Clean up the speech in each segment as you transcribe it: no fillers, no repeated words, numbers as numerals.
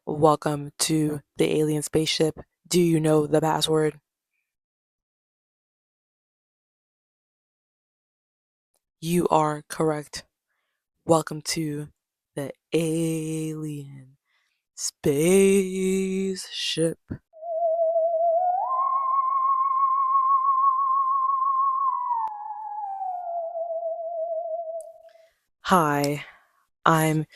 Welcome to the alien spaceship. Do you know the password? You are correct. Welcome to the alien spaceship. Hi, I'm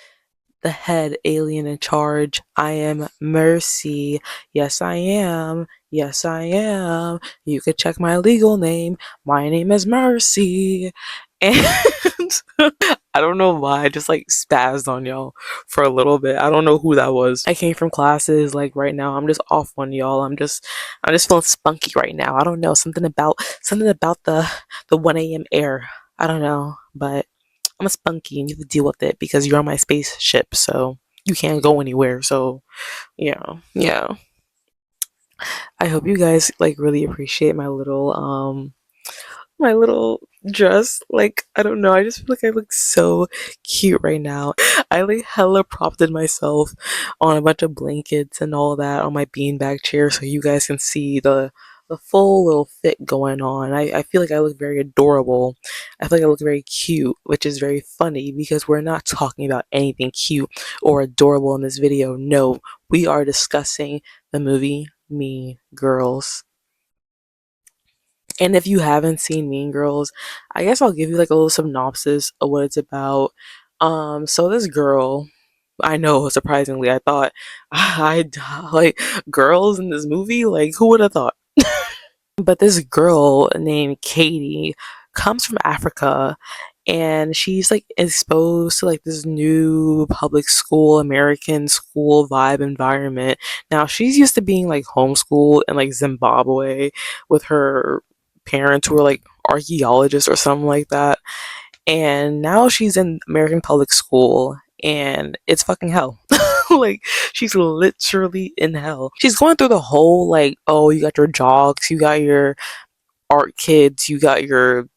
the head alien in charge. I am Mercy. Yes, I am. Yes, I am. You could check my legal name. My name is Mercy. And I don't know why I just like spazzed on y'all for a little bit. I don't know who that was. I came from classes like right now. I'm just off on y'all. I'm just feeling spunky right now. I don't know. Something about the 1 a.m. air. I don't know. But I'm a spunky and you have to deal with it because you're on my spaceship, so you can't go anywhere. So yeah. I hope you guys like really appreciate my little dress. Like, I don't know, I just feel like I look so cute right now. I like hella propped myself on a bunch of blankets and all that on my beanbag chair so you guys can see the full little fit going on. I feel like I look very adorable. I feel like I look very cute, which is very funny because we're not talking about anything cute or adorable in this video. No, we are discussing the movie Mean Girls. And if you haven't seen Mean Girls, I guess I'll give you like a little synopsis of what it's about. So this girl, I know, surprisingly, I thought I like girls in this movie. Like, who would have thought? But this girl named Katie comes from Africa and she's like exposed to like this new public school, American school vibe environment. Now she's used to being like homeschooled in like Zimbabwe with her parents who were like archaeologists or something like that. And now she's in American public school and it's fucking hell. Like, she's literally in hell. She's going through the whole like, oh, you got your jogs, you got your art kids, you got your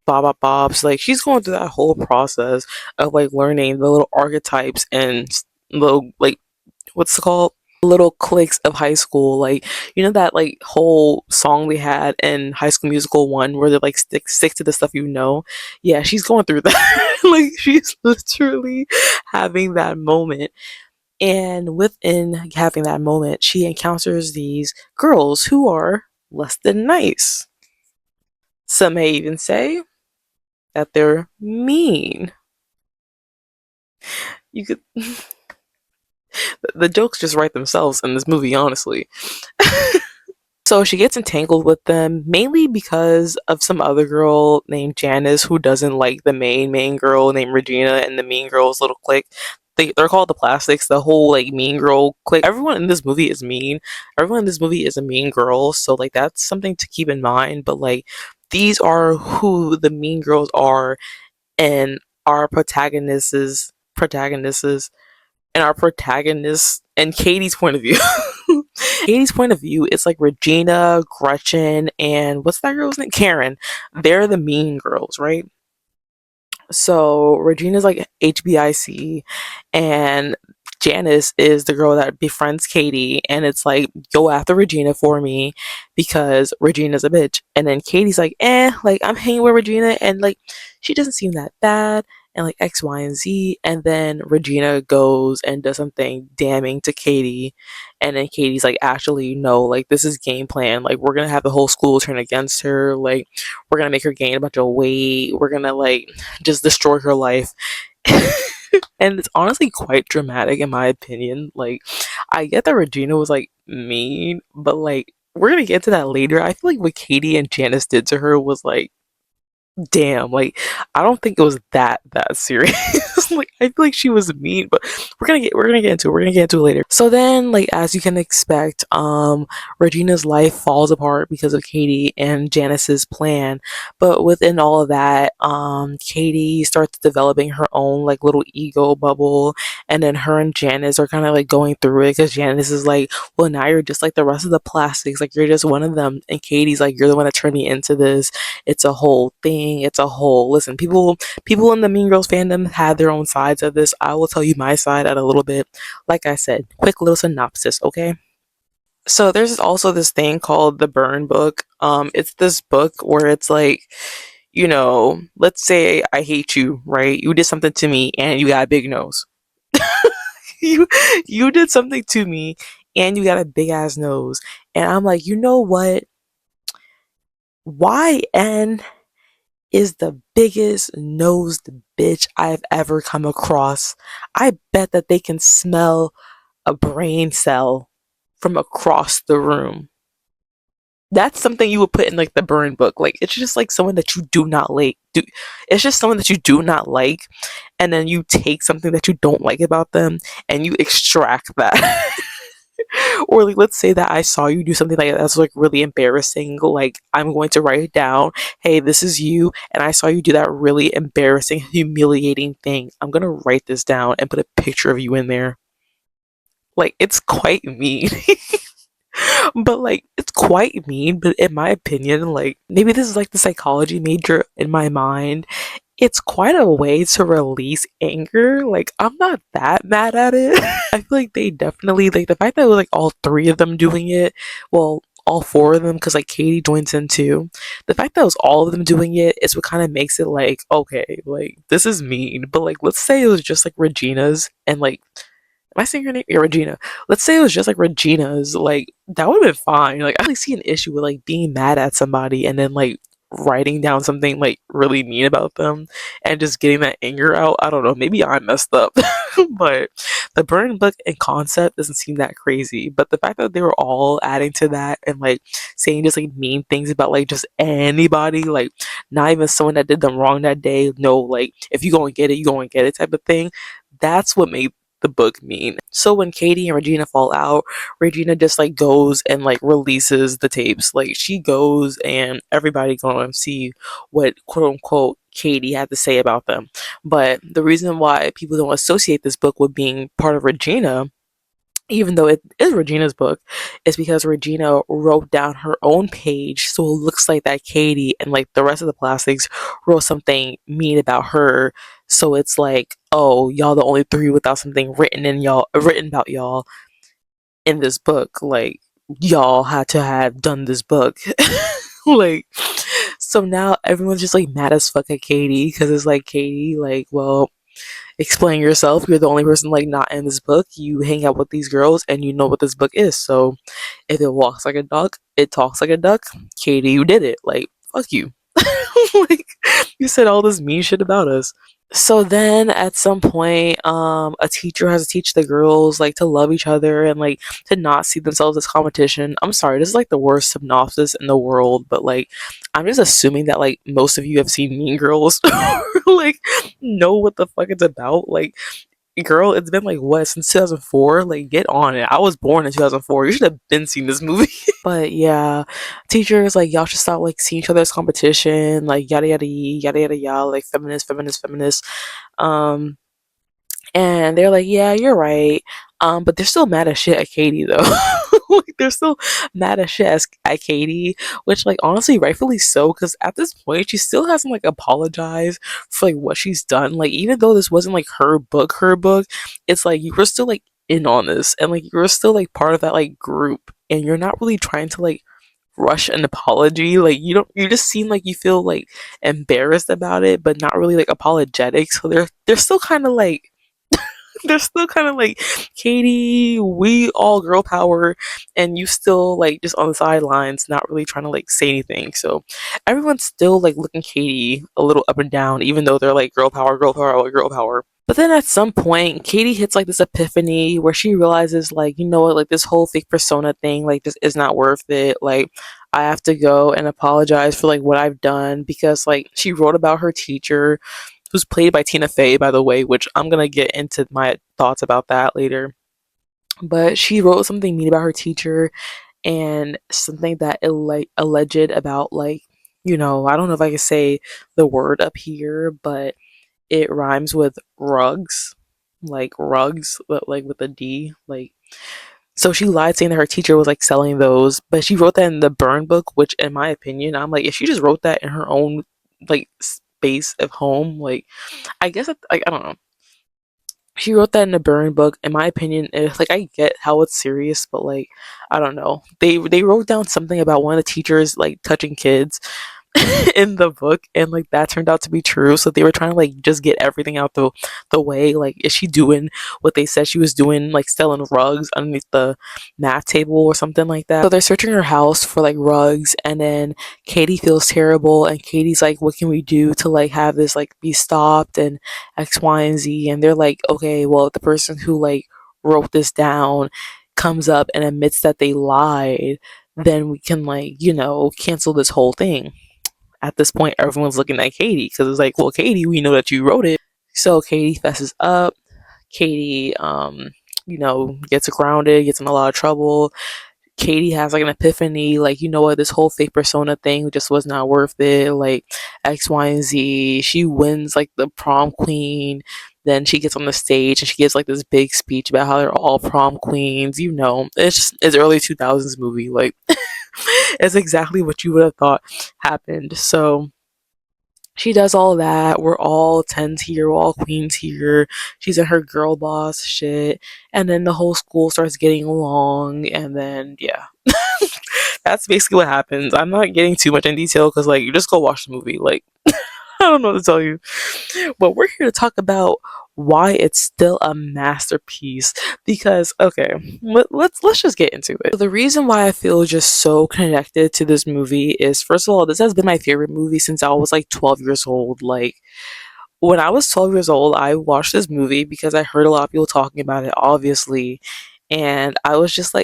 bobs. Like, she's going through that whole process of like learning the little archetypes and little like what's it called, little cliques of high school. Like, you know that like whole song they had in High School Musical 1 where they're like stick to the stuff you know. Yeah, she's going through that. Like, she's literally having that moment. And within having that moment, she encounters these girls who are less than nice. Some may even say that they're mean. You could the jokes just write themselves in this movie, honestly. So she gets entangled with them mainly because of some other girl named Janice who doesn't like the main girl named Regina and the mean girls little clique. They're called the Plastics, the whole like mean girl clique. Everyone in this movie is mean. Everyone in this movie is a mean girl. So like that's something to keep in mind. But like these are who the mean girls are, and our protagonists and our protagonists and Katie's point of view. Katie's point of view is like Regina, Gretchen, and what's that girl's name? Karen. They're the mean girls, right? So Regina's like HBIC, and Janice is the girl that befriends Katie, and it's like, go after Regina for me because Regina's a bitch. And then Katie's like, like I'm hanging with Regina, and like she doesn't seem that bad, and like X, Y, and Z. And then Regina goes and does something damning to Katie, and then Katie's like, actually, no, like this is game plan. Like, we're gonna have the whole school turn against her. Like, we're gonna make her gain a bunch of weight. We're gonna like just destroy her life. And it's honestly quite dramatic in my opinion. Like, I get that Regina was like mean, but like we're gonna get to that later. I feel like what Katie and Janice did to her was like, damn, like I don't think it was that serious. Like, I feel like she was mean, but we're gonna get into it later. So then, like, as you can expect, Regina's life falls apart because of Katie and Janice's plan. But within all of that, Katie starts developing her own like little ego bubble, and then her and Janice are kind of like going through it because Janice is like, well, now you're just like the rest of the Plastics, like you're just one of them, and Katie's like, you're the one that turned me into this. It's a whole thing. It's a whole, listen, people in the Mean Girls fandom have their own sides of this. I will tell you my side at a little bit. Like I said, quick little synopsis, okay? So there's also this thing called the burn book. It's this book where it's like, let's say I hate you, right? You did something to me and you got a big nose. you you did something to me and you got a big ass nose. And I'm like, you know what? YN is the biggest nosed bitch I've ever come across. I bet that they can smell a brain cell from across the room. That's something you would put in like the burn book. Like it's just like someone that you do not like. It's just someone that you do not like, and then you take something that you don't like about them and you extract that. Or like let's say that I saw you do something like that's like really embarrassing. Like I'm going to write it down. Hey, this is you, and I saw you do that really embarrassing, humiliating thing. I'm gonna write this down and put a picture of you in there. Like it's quite mean. But like it's quite mean, but in my opinion, like maybe this is like the psychology major in my mind. It's quite a way to release anger. Like I'm not that mad at it. I feel like they definitely like the fact that it was like all three of them doing it. Well, all four of them because like Katie joins in too. The fact that it was all of them doing it is what kind of makes it like okay, like this is mean. But like let's say it was just like Regina's and like am I saying her name? Yeah, Regina. Let's say it was just like Regina's. Like that would have been fine. Like I really see an issue with like being mad at somebody and then like writing down something like really mean about them and just getting that anger out. I don't know. Maybe I messed up, but the burn book and concept doesn't seem that crazy. But the fact that they were all adding to that and like saying just like mean things about like just anybody, like not even someone that did them wrong that day. No, like if you go and get it, you go and get it type of thing. That's what made the book mean. So when Katie and Regina fall out, Regina just like goes and like releases the tapes. Like she goes and everybody gonna see what quote unquote Katie had to say about them. But the reason why people don't associate this book with being part of Regina, even though it is Regina's book, is because Regina wrote down her own page so it looks like that Katie and like the rest of the plastics wrote something mean about her. So it's like, oh, y'all the only three without something written about y'all in this book. Like y'all had to have done this book. Like so now everyone's just like mad as fuck at Katie because it's like Katie, like, well, explain yourself. You're the only person like not in this book. You hang out with these girls and you know what this book is. So if it walks like a duck, it talks like a duck. Katie, you did it. Like, fuck you. Like you said all this mean shit about us. So then at some point, a teacher has to teach the girls like to love each other and like to not see themselves as competition. I'm sorry, this is like the worst synopsis in the world, but like I'm just assuming that like most of you have seen Mean Girls or like know what the fuck it's about. Like girl, it's been like what since 2004. Like get on it. I was born in 2004. You should have been seen this movie. But yeah, teachers like y'all should stop like seeing each other as competition. Like yada yada yada yada yada. Like feminist, feminist, feminist. Um, and they're like, yeah, you're right. But they're still mad as shit at Katie though. Like they're still mad as shit at Katie, which like honestly, rightfully so, because at this point she still hasn't like apologized for like what she's done. Like even though this wasn't like her book, it's like you were still like in on this and like you were still like part of that like group and you're not really trying to like rush an apology. Like you just seem like you feel like embarrassed about it, but not really like apologetic. So they're still kind of like they're still kind of like, Katie, we all girl power, and you still like just on the sidelines, not really trying to like say anything. So everyone's still like looking Katie a little up and down, even though they're like girl power, girl power. But then at some point, Katie hits like this epiphany where she realizes, like, you know what, like this whole fake persona thing, like, just is not worth it. Like, I have to go and apologize for like what I've done because, like, she wrote about her teacher, who's played by Tina Fey, by the way, which I'm gonna get into my thoughts about that later. But she wrote something mean about her teacher and something that alleged about, like, I don't know if I can say the word up here, but it rhymes with rugs, like rugs, but like with a D. Like, so she lied saying that her teacher was like selling those, but she wrote that in the burn book, which in my opinion, I'm like, if she just wrote that in her own like space of home, like I guess I don't know. She wrote that in a burn book. In my opinion, like I get how it's serious, but like I don't know. They wrote down something about one of the teachers like touching kids, in the book, and like that turned out to be true, so they were trying to like just get everything out the way. Like, is she doing what they said she was doing, like selling rugs underneath the math table or something like that? So they're searching her house for like rugs, and then Katie feels terrible, and Katie's like, what can we do to like have this like be stopped, and X, Y, and Z. And they're like, okay, well, the person who like wrote this down comes up and admits that they lied, then we can like, cancel this whole thing. At this point, everyone's looking at Katie because it's like, well, Katie, we know that you wrote it. So Katie fesses up. Katie, gets grounded, gets in a lot of trouble. Katie has like an epiphany, like, you know what, this whole fake persona thing just was not worth it. Like, X, Y, and Z. She wins like the prom queen. Then she gets on the stage and she gives like this big speech about how they're all prom queens. It's early 2000s movie. Like, it's exactly what you would have thought happened. So she does all that. We're all tens here, we're all queens here. She's in her girl boss shit. And then the whole school starts getting along. And then, yeah. That's basically what happens. I'm not getting too much in detail because, like, you just go watch the movie. Like, I don't know what to tell you. But we're here to talk about why it's still a masterpiece. Because, okay, let's just get into it. The reason why I feel just so connected to this movie is, first of all, this has been my favorite movie since I was like 12 years old. Like, when I was 12 years old, I watched this movie because I heard a lot of people talking about it, obviously. And I was just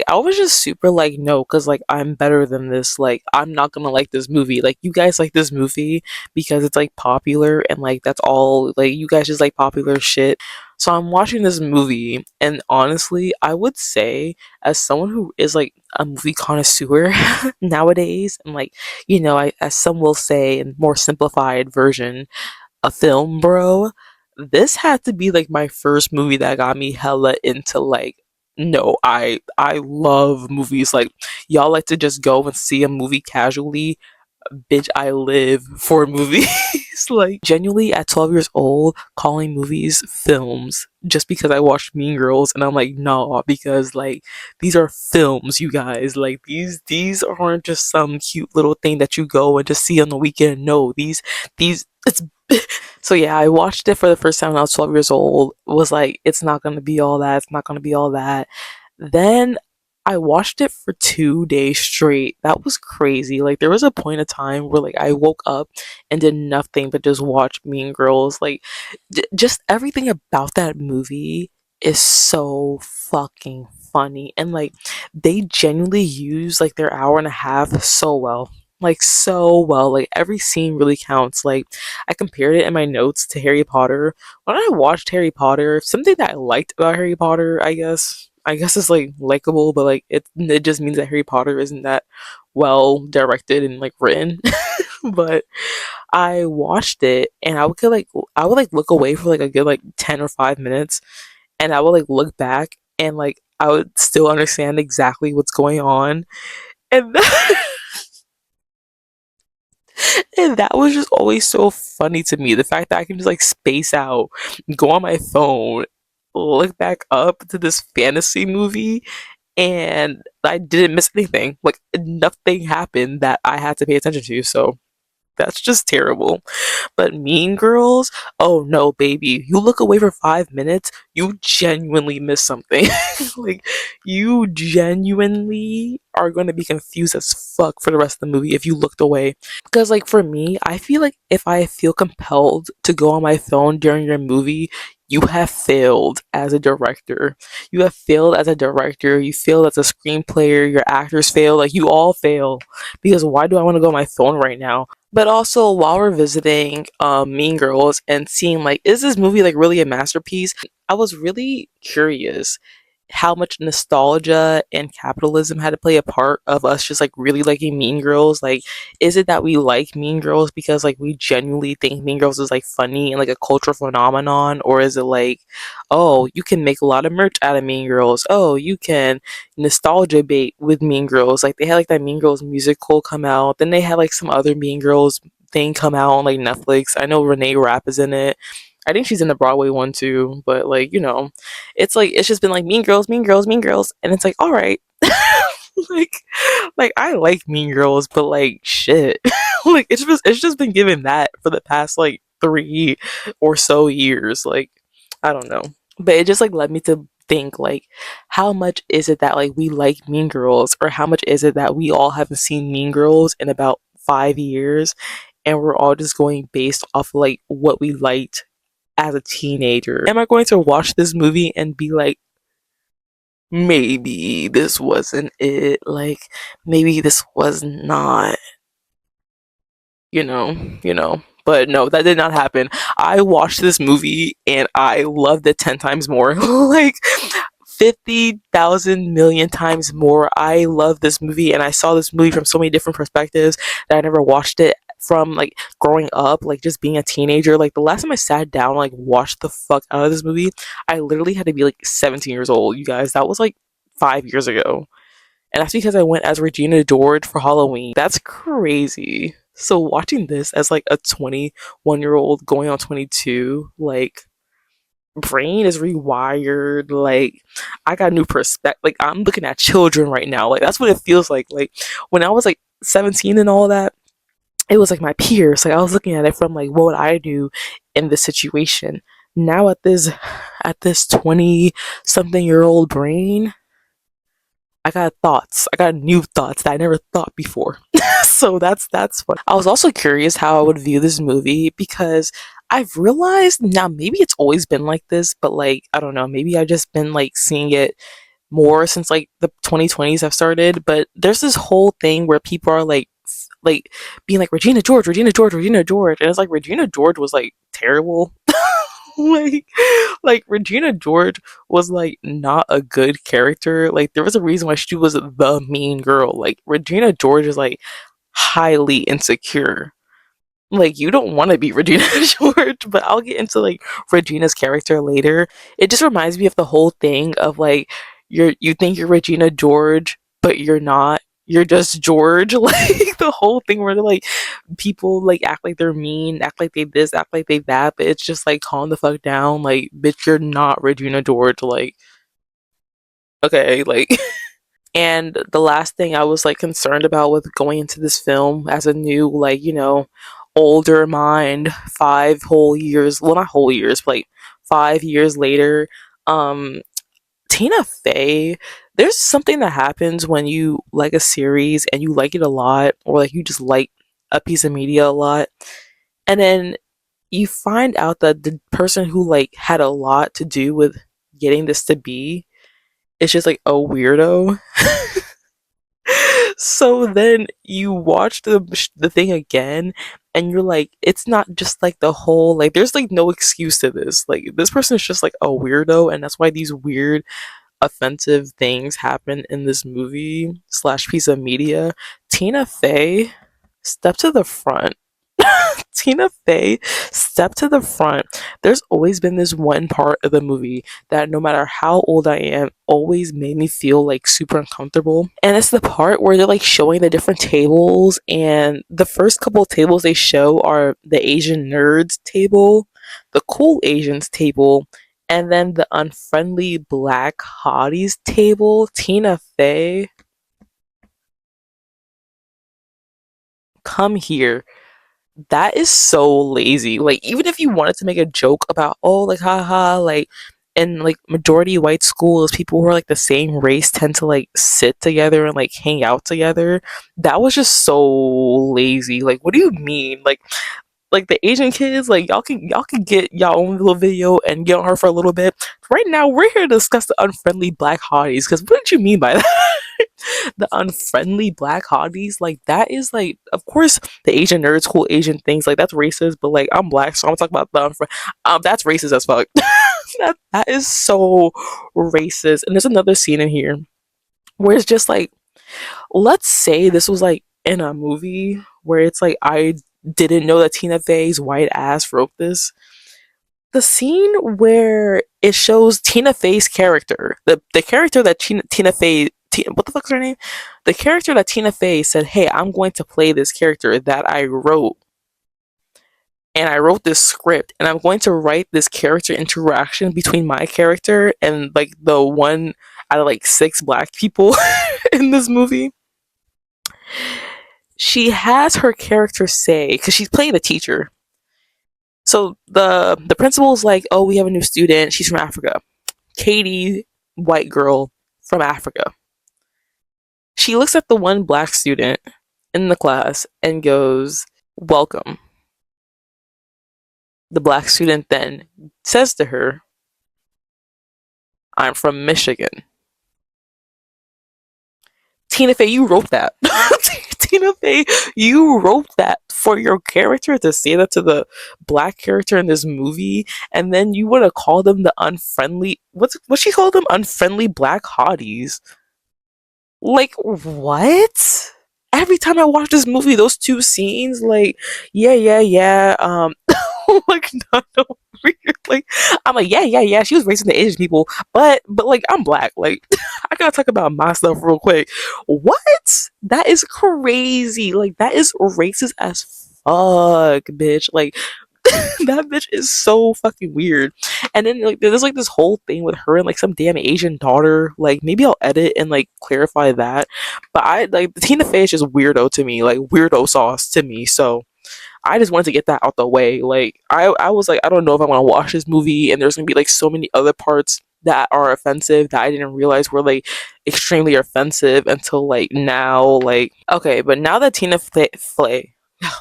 super like, no, because like, I'm better than this. Like, I'm not gonna like this movie. Like, you guys like this movie because it's like popular, and like, that's all. Like, you guys just like popular shit. So I'm watching this movie, and honestly, I would say, as someone who is like a movie connoisseur nowadays, and like, as some will say, in more simplified version, a film bro, this had to be like my first movie that got me hella into like, no, I love movies. Like, y'all like to just go and see a movie casually. Bitch, I live for movies. Like, genuinely at 12 years old, calling movies films just because I watched Mean Girls, and I'm like, nah, because like, these are films, you guys. Like, these aren't just some cute little thing that you go and just see on the weekend. No, these it's so yeah, I watched it for the first time when I was 12 years old. Was like, it's not gonna be all that. It's not gonna be all that. Then I watched it for 2 days straight. That was crazy. Like, there was a point of time where like I woke up and did nothing but just watch Mean Girls. Like, just everything about that movie is so fucking funny, and like, they genuinely use like their hour and a half so well. Like, so well. Like, every scene really counts. Like, I compared it in my notes to Harry Potter. When I watched Harry Potter, something that I liked about Harry Potter, I guess it's like likable, but like, it just means that Harry Potter isn't that well directed and like written. But I watched it, and I would like look away for like a good like 10 or 5 minutes, and I would like look back, and like, I would still understand exactly what's going on. And and that was just always so funny to me. The fact that I can just like space out, go on my phone, look back up to this fantasy movie, and I didn't miss anything. Like, nothing happened that I had to pay attention to. So that's just terrible. But Mean Girls, oh no, baby. You look away for 5 minutes, you genuinely miss something. Like, you genuinely are going to be confused as fuck for the rest of the movie if you looked away. Because, like, for me, I feel like if I feel compelled to go on my phone during your movie, you have failed as a director. You have failed as a director. You failed as a screenplayer. Your actors fail. Like, you all fail. Because why do I want to go on my phone right now? But also, while we're visiting Mean Girls and seeing, like, is this movie, like, really a masterpiece? I was really curious how much nostalgia and capitalism had to play a part of us just like really liking Mean Girls. Like, is it that we like Mean Girls because like we genuinely think Mean Girls is like funny and like a cultural phenomenon, or is it like, oh, you can make a lot of merch out of Mean Girls, oh, you can nostalgia bait with Mean Girls? Like, they had like that Mean Girls musical come out, then they had like some other Mean Girls thing come out on like Netflix. I know Renee Rapp is in it. I think she's in the Broadway one too, but like, it's like it's just been like Mean Girls, Mean Girls, Mean Girls, and it's like, all right. like like I like Mean Girls, but like shit. like it's just been given that for the past like 3 or so years. Like I don't know. But it just like led me to think like how much is it that like we like Mean Girls, or how much is it that we all haven't seen Mean Girls in about 5 years, and we're all just going based off like what we liked as a teenager. Am I going to watch this movie and be like, maybe this wasn't it? Like, maybe this was not, But no, that did not happen. I watched this movie and I loved it 10 times more. like, 50,000 million times more. I love this movie, and I saw this movie from so many different perspectives that I never watched it from like growing up, like just being a teenager. Like the last time I sat down, like watched the fuck out of this movie, I literally had to be like 17 years old, you guys. That was like 5 years ago. And that's because I went as Regina George for Halloween. That's crazy. So watching this as like a 21-year old going on 22, like brain is rewired. Like I got a new perspective. Like I'm looking at children right now. Like that's what it feels like when I was like 17 and all that, it was like my peers. Like I was looking at it from like what would I do in this situation. Now at this 20 something year old brain, I got thoughts. I got new thoughts that I never thought before. so that's fun. I was also curious how I would view this movie because I've realized now maybe it's always been like this, but like I don't know, maybe I've just been like seeing it more since like the 2020s have started. But there's this whole thing where people are like being like Regina George, Regina George, Regina George, and it's like Regina George was like terrible. like like Regina George was like not a good character. Like there was a reason why she was the mean girl. Like Regina George is like highly insecure. Like you don't want to be Regina George, but I'll get into like Regina's character later. It just reminds me of the whole thing of like you think you're Regina George, but you're not. You're just George. Like the whole thing where like people like act like they're mean, act like they this, act like they that, but it's just like calm the fuck down. Like bitch, you're not Regina George. Like okay, like And the last thing I was like concerned about with going into this film as a new, like, older mind, 5 whole years, well, not whole years, but like 5 years later, um, Tina Fey, there's something that happens when you like a series and you like it a lot, or like you just like a piece of media a lot, and then you find out that the person who like had a lot to do with getting this to be is just like a weirdo. So then you watch the thing again, and you're like, it's not just like the whole like. There's like no excuse to this. Like this person is just like a weirdo, and that's why these weird, offensive things happen in this movie slash piece of media. Tina Fey, step to the front. Tina Fey, step to the front. There's always been this one part of the movie that no matter how old I am, always made me feel like super uncomfortable. And it's the part where they're like showing the different tables, and the first couple of tables they show are the Asian nerds table, the cool Asians table, and then the unfriendly black hotties table. Tina Fey, come here. That is so lazy. Like, even if you wanted to make a joke about, oh, like, haha, like, in like majority white schools, people who are like the same race tend to like sit together and like hang out together. That was just so lazy. Like, what do you mean? Like the Asian kids, like y'all can get y'all own little video and get on her for a little bit. Right now, we're here to discuss the unfriendly black hotties. Because what did you mean by that? the unfriendly black hotties, like that is like, of course, the Asian nerds, cool Asian things, like that's racist. But like I'm black, so I'm talking about the that's racist as fuck. that is so racist. And there's another scene in here where it's just like, let's say this was like in a movie where it's like I didn't know that Tina Fey's white ass wrote this. The scene where it shows Tina Fey's character, the character that Tina Fey, what the fuck's her name? The character that Tina Fey said, "Hey, I'm going to play this character that I wrote." and I wrote this script, and I'm going to write this character interaction between my character and like the one out of like six black people in this movie. She has her character say, because she's playing the teacher. So the principal's like, "Oh, we have a new student. She's from Africa. Katie, white girl from Africa." She looks at the one black student in the class and goes, "Welcome." The black student then says to her, "I'm from Michigan." Tina Fey, you wrote that. Tina Fey, you wrote that for your character to say that to the black character in this movie, and then you would have called them the unfriendly. What she called them? Unfriendly black hotties. Like what? Every time I watch this movie, those two scenes, like, yeah, yeah, yeah, like, no, no, like, I'm like, yeah, yeah, yeah, she was racing the Asian people, but, like, I'm black, like, I gotta talk about my stuff real quick. What? That is crazy, like, that is racist as fuck, bitch, like, that bitch is so fucking weird. And then like there's like this whole thing with her and like some damn Asian daughter. Like maybe I'll edit and like clarify that. But I like the Tina Fey is just weirdo to me, like weirdo sauce to me. So I just wanted to get that out the way. Like I was like I don't know if I want to watch this movie, and there's gonna be like so many other parts that are offensive that I didn't realize were like extremely offensive until like now. Like okay, but now that Flay,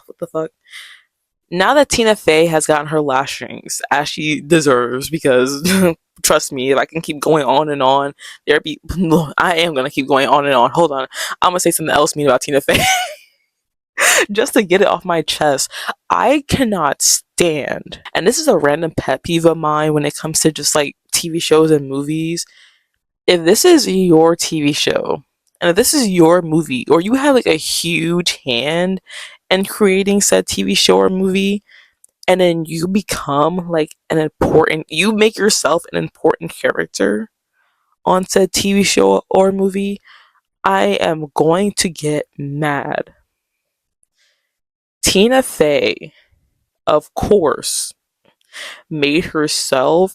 what the fuck? Now that Tina Fey has gotten her lashings as she deserves, because trust me, if I can keep going on and on, there be I am gonna keep going on and on. Hold on, I'm gonna say something else mean about Tina Fey just to get it off my chest. I cannot stand, and this is a random pet peeve of mine when it comes to just like TV shows and movies. If this is your TV show and if this is your movie, or you have like a huge hand in creating said TV show or movie, and then you become like you make yourself an important character on said TV show or movie, I am going to get mad. Tina Fey, of course, made herself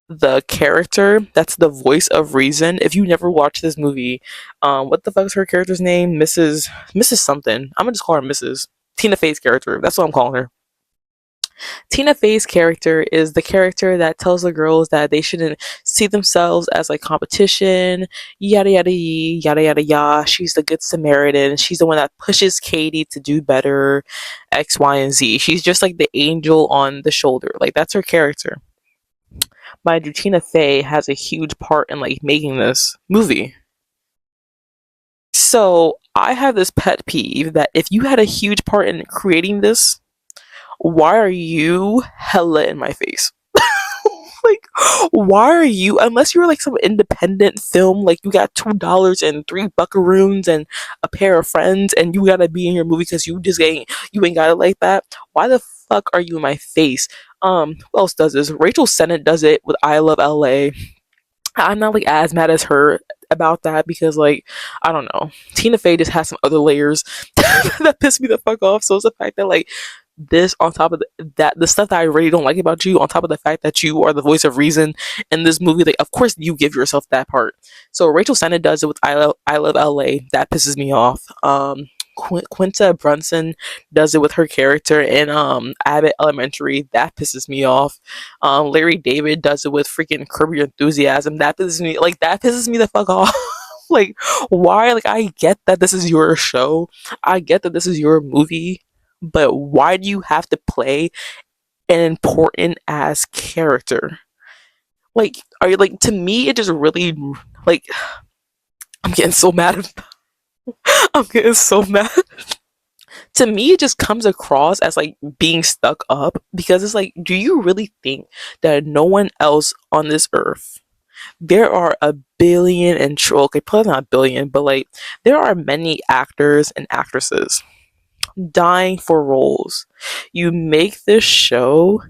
the character that's the voice of reason. If you never watched this movie, what the fuck is her character's name? Mrs. something. I'm gonna just call her Mrs. Tina Fey's character. That's what I'm calling her. Tina Fey's character is the character that tells the girls that they shouldn't see themselves as like competition, yada yada yada yada yada. She's the good Samaritan. She's the one that pushes Katie to do better, X, Y, and Z. She's just like the angel on the shoulder. Like that's her character. Mind you, Tina Fey has a huge part in like making this movie. So I have this pet peeve that if you had a huge part in creating this, why are you hella in my face? Like, why are you? Unless you're like some independent film, like you got $2 and three buckaroons and a pair of friends, and you gotta be in your movie because you ain't got it like that. Why the fuck are you in my face? Who else does this? Rachel Sennett does it with I Love LA. I'm not like as mad as her about that because like I don't know. Tina Fey just has some other layers that piss me the fuck off. So it's the fact that like this on top of the stuff that I really don't like about you, on top of the fact that you are the voice of reason in this movie, like of course you give yourself that part. So Rachel Sennett does it with I Love LA. That pisses me off. Quinta Brunson does it with her character in Abbott Elementary. That pisses me off. Larry David does it with freaking Curb Your Enthusiasm. That pisses me the fuck off. Like why? Like I get that this is your show. I get that this is your movie, but why do you have to play an important ass character? Like, are you like to me? It just really like I'm getting so mad. I'm getting so mad. To me, it just comes across as like being stuck up because it's like, do you really think that no one else on this earth? There are a billion and okay, probably not a billion, but like there are many actors and actresses dying for roles. You make this show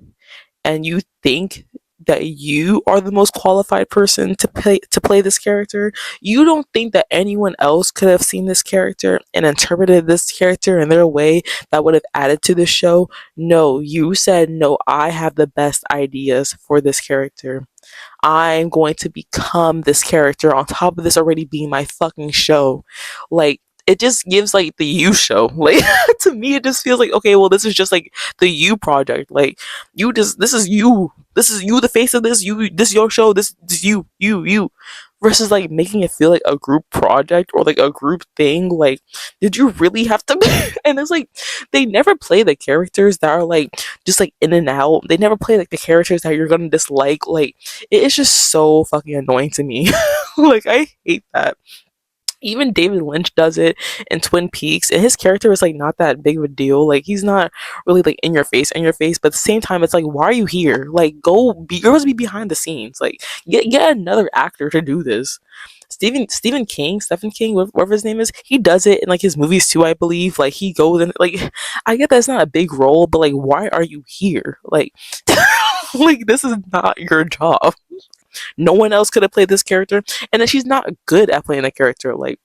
and you think that you are the most qualified person to play this character? You don't think that anyone else could have seen this character and interpreted this character in their way that would have added to the show? No, you said no, I have the best ideas for this character. I'm going to become this character on top of this already being my fucking show. Like, it just gives like the you show. Like, to me, it just feels like, okay, well, this is just like the you project. Like, this is you. This is you, the face of this. This is your show. This you. Versus like making it feel like a group project or like a group thing. Like, did you really have to? And it's like, they never play the characters that are like just like in and out. They never play like the characters that you're gonna dislike. Like, it is just so fucking annoying to me. Like, I hate that. Even David Lynch does it in Twin Peaks, and his character is like not that big of a deal. Like, he's not really like in your face, but at the same time, it's like, why are you here? Like, you're supposed to be behind the scenes. Like, get another actor to do this. Stephen King, whatever his name is, he does it in like his movies too, I believe. Like, he goes and like, I get that it's not a big role, but like, why are you here? Like, like, this is not your job. No one else could have played this character, and then she's not good at playing a character. Like,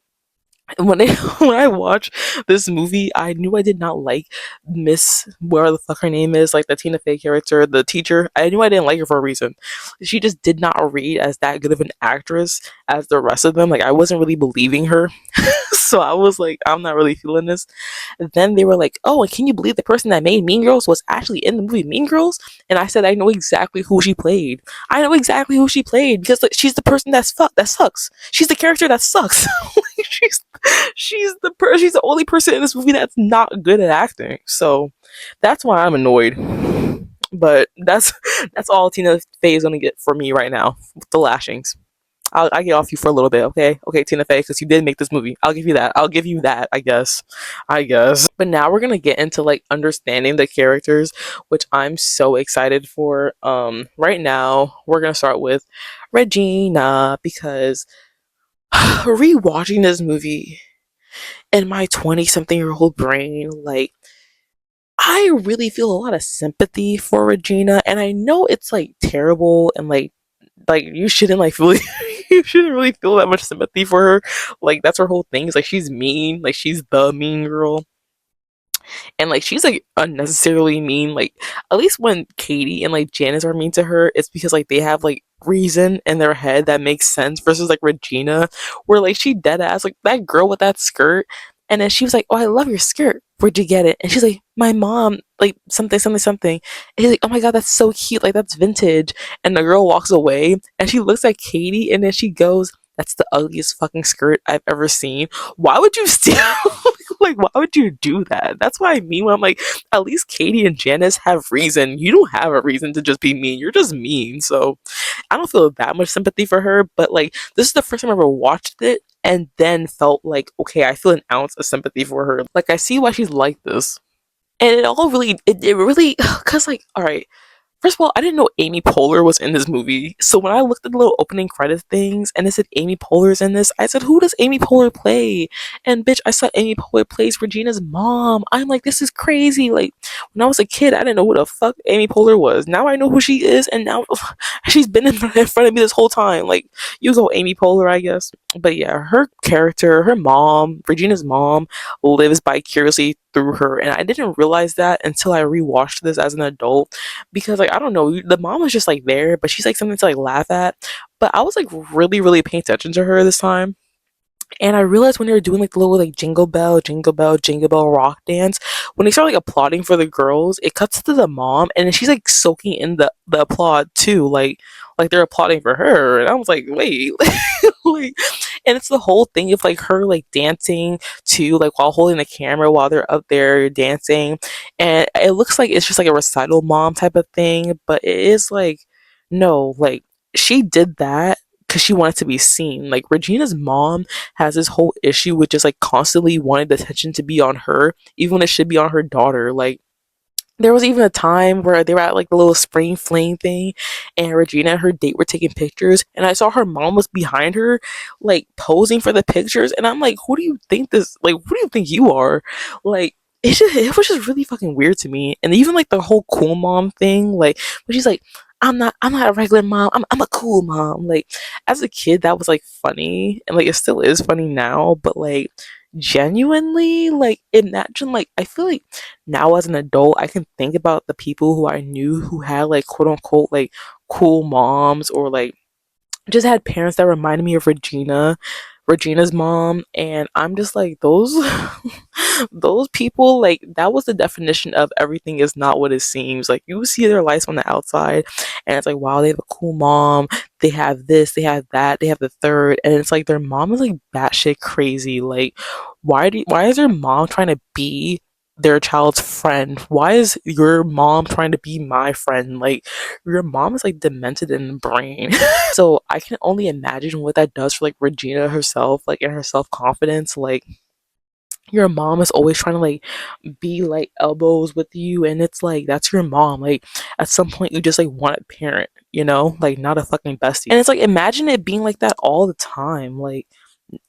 when I when I watched this movie, I knew I did not like Miss where the fuck her name is, like the Tina Fey character, the teacher. I knew I didn't like her for a reason. She just did not read as that good of an actress as the rest of them. Like, I wasn't really believing her, so I was like, I'm not really feeling this. And then they were like, "Oh, and can you believe the person that made Mean Girls was actually in the movie Mean Girls?" And I said, "I know exactly who she played. I know exactly who she played because like, she's the person that sucks. She's the character that sucks. she's she's the only person in this movie that's not good at acting. So that's why I'm annoyed." But that's all Tina Fey is gonna get for me right now. With the lashings. I'll get off you for a little bit, okay, Tina Fey, because you did make this movie. I'll give you that. I'll give you that. I guess. But now we're gonna get into like understanding the characters, which I'm so excited for. Right now we're gonna start with Regina because rewatching this movie in my 20-something-year-old brain, like, I really feel a lot of sympathy for Regina, and I know it's like terrible and like you shouldn't like feel you shouldn't really feel that much sympathy for her. Like, that's her whole thing. Is like, she's mean, like she's the mean girl, and like she's like unnecessarily mean. Like, at least when Katie and like Janice are mean to her, it's because like they have like reason in their head that makes sense. Versus like Regina, where like she dead ass like that girl with that skirt, and then she was like, "Oh, I love your skirt. Where'd you get it?" And she's like, "My mom, like something, something, something." And he's like, "Oh my god, that's so cute. Like, that's vintage." And the girl walks away, and she looks at Katie, and then she goes, "That's the ugliest fucking skirt I've ever seen. Why would you steal?" Like, why would you do that? That's what I mean when I'm like, at least Katie and Janice have reason. You don't have a reason to just be mean. You're just mean. So I don't feel that much sympathy for her. But like, this is the first time I ever watched it and then felt like, okay, I feel an ounce of sympathy for her. Like, I see why she's like this. And it really, cause like, all right, first of all, I didn't know Amy Poehler was in this movie. So when I looked at the little opening credit things and it said Amy Poehler's in this, I said, "Who does Amy Poehler play?" And bitch, I saw Amy Poehler plays Regina's mom. I'm like, this is crazy. Like, when I was a kid, I didn't know who the fuck Amy Poehler was. Now I know who she is, and now she's been in front of me this whole time. Like, you go Amy Poehler, I guess. But yeah, her character, her mom, Regina's mom, lives vicariously through her, and I didn't realize that until I rewatched this as an adult because like, I don't know, the mom was just like there, but she's like something to like laugh at. But I was like really paying attention to her this time. And I realized when they were doing like the little like jingle bell, jingle bell, jingle bell rock dance, when they start like applauding for the girls, it cuts to the mom and then she's like soaking in the applaud too. Like they're applauding for her. And I was like, wait. Like, and it's the whole thing of like her like dancing too, like while holding the camera while they're up there dancing. And it looks like it's just like a recital mom type of thing, but it is like, no, like she did that because she wanted to be seen. Like, Regina's mom has this whole issue with just like constantly wanting the attention to be on her, even when it should be on her daughter. Like, there was even a time where they were at like the little spring fling thing, and Regina and her date were taking pictures, and I saw her mom was behind her, like posing for the pictures, and I'm like, who do you think this? Like, who do you think you are? Like, it was just really fucking weird to me. And even like the whole cool mom thing, like, when she's like, I'm not a regular mom. I'm a cool mom. Like as a kid that was like funny and like it still is funny now, but like genuinely like imagine like I feel like now as an adult I can think about the people who I knew who had like quote unquote like cool moms or like just had parents that reminded me of Regina's mom, and I'm just like those those people like that was the definition of everything is not what it seems. Like you see their lives on the outside and it's like wow, they have a cool mom, they have this, they have that, they have the third, and it's like their mom is like batshit crazy. Like why is their mom trying to be their child's friend? Why is your mom trying to be my friend? Like your mom is like demented in the brain. So I can only imagine what that does for like Regina herself, like in her self confidence. Like your mom is always trying to like be like elbows with you, and it's like that's your mom. Like at some point, you just like want a parent, like not a fucking bestie. And it's like imagine it being like that all the time. Like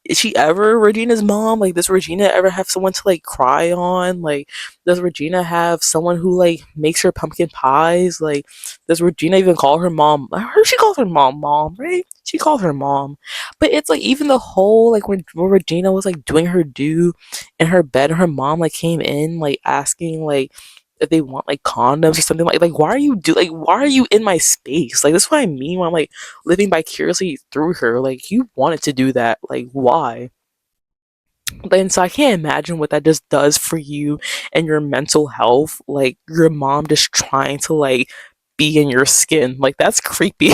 is she ever Regina's mom? Like, does Regina ever have someone to like cry on? Like, does Regina have someone who like makes her pumpkin pies? Like, does Regina even call her mom? I heard she calls her mom, right? She calls her mom. But it's like even the whole like when Regina was like doing her due in her bed, and her mom like came in like asking like if they want like condoms or something like why are you in my space? Like that's what I mean when I'm like living vicariously through her. Like you wanted to do that. Like why? And so I can't imagine what that just does for you and your mental health. Like your mom just trying to like be in your skin. Like that's creepy.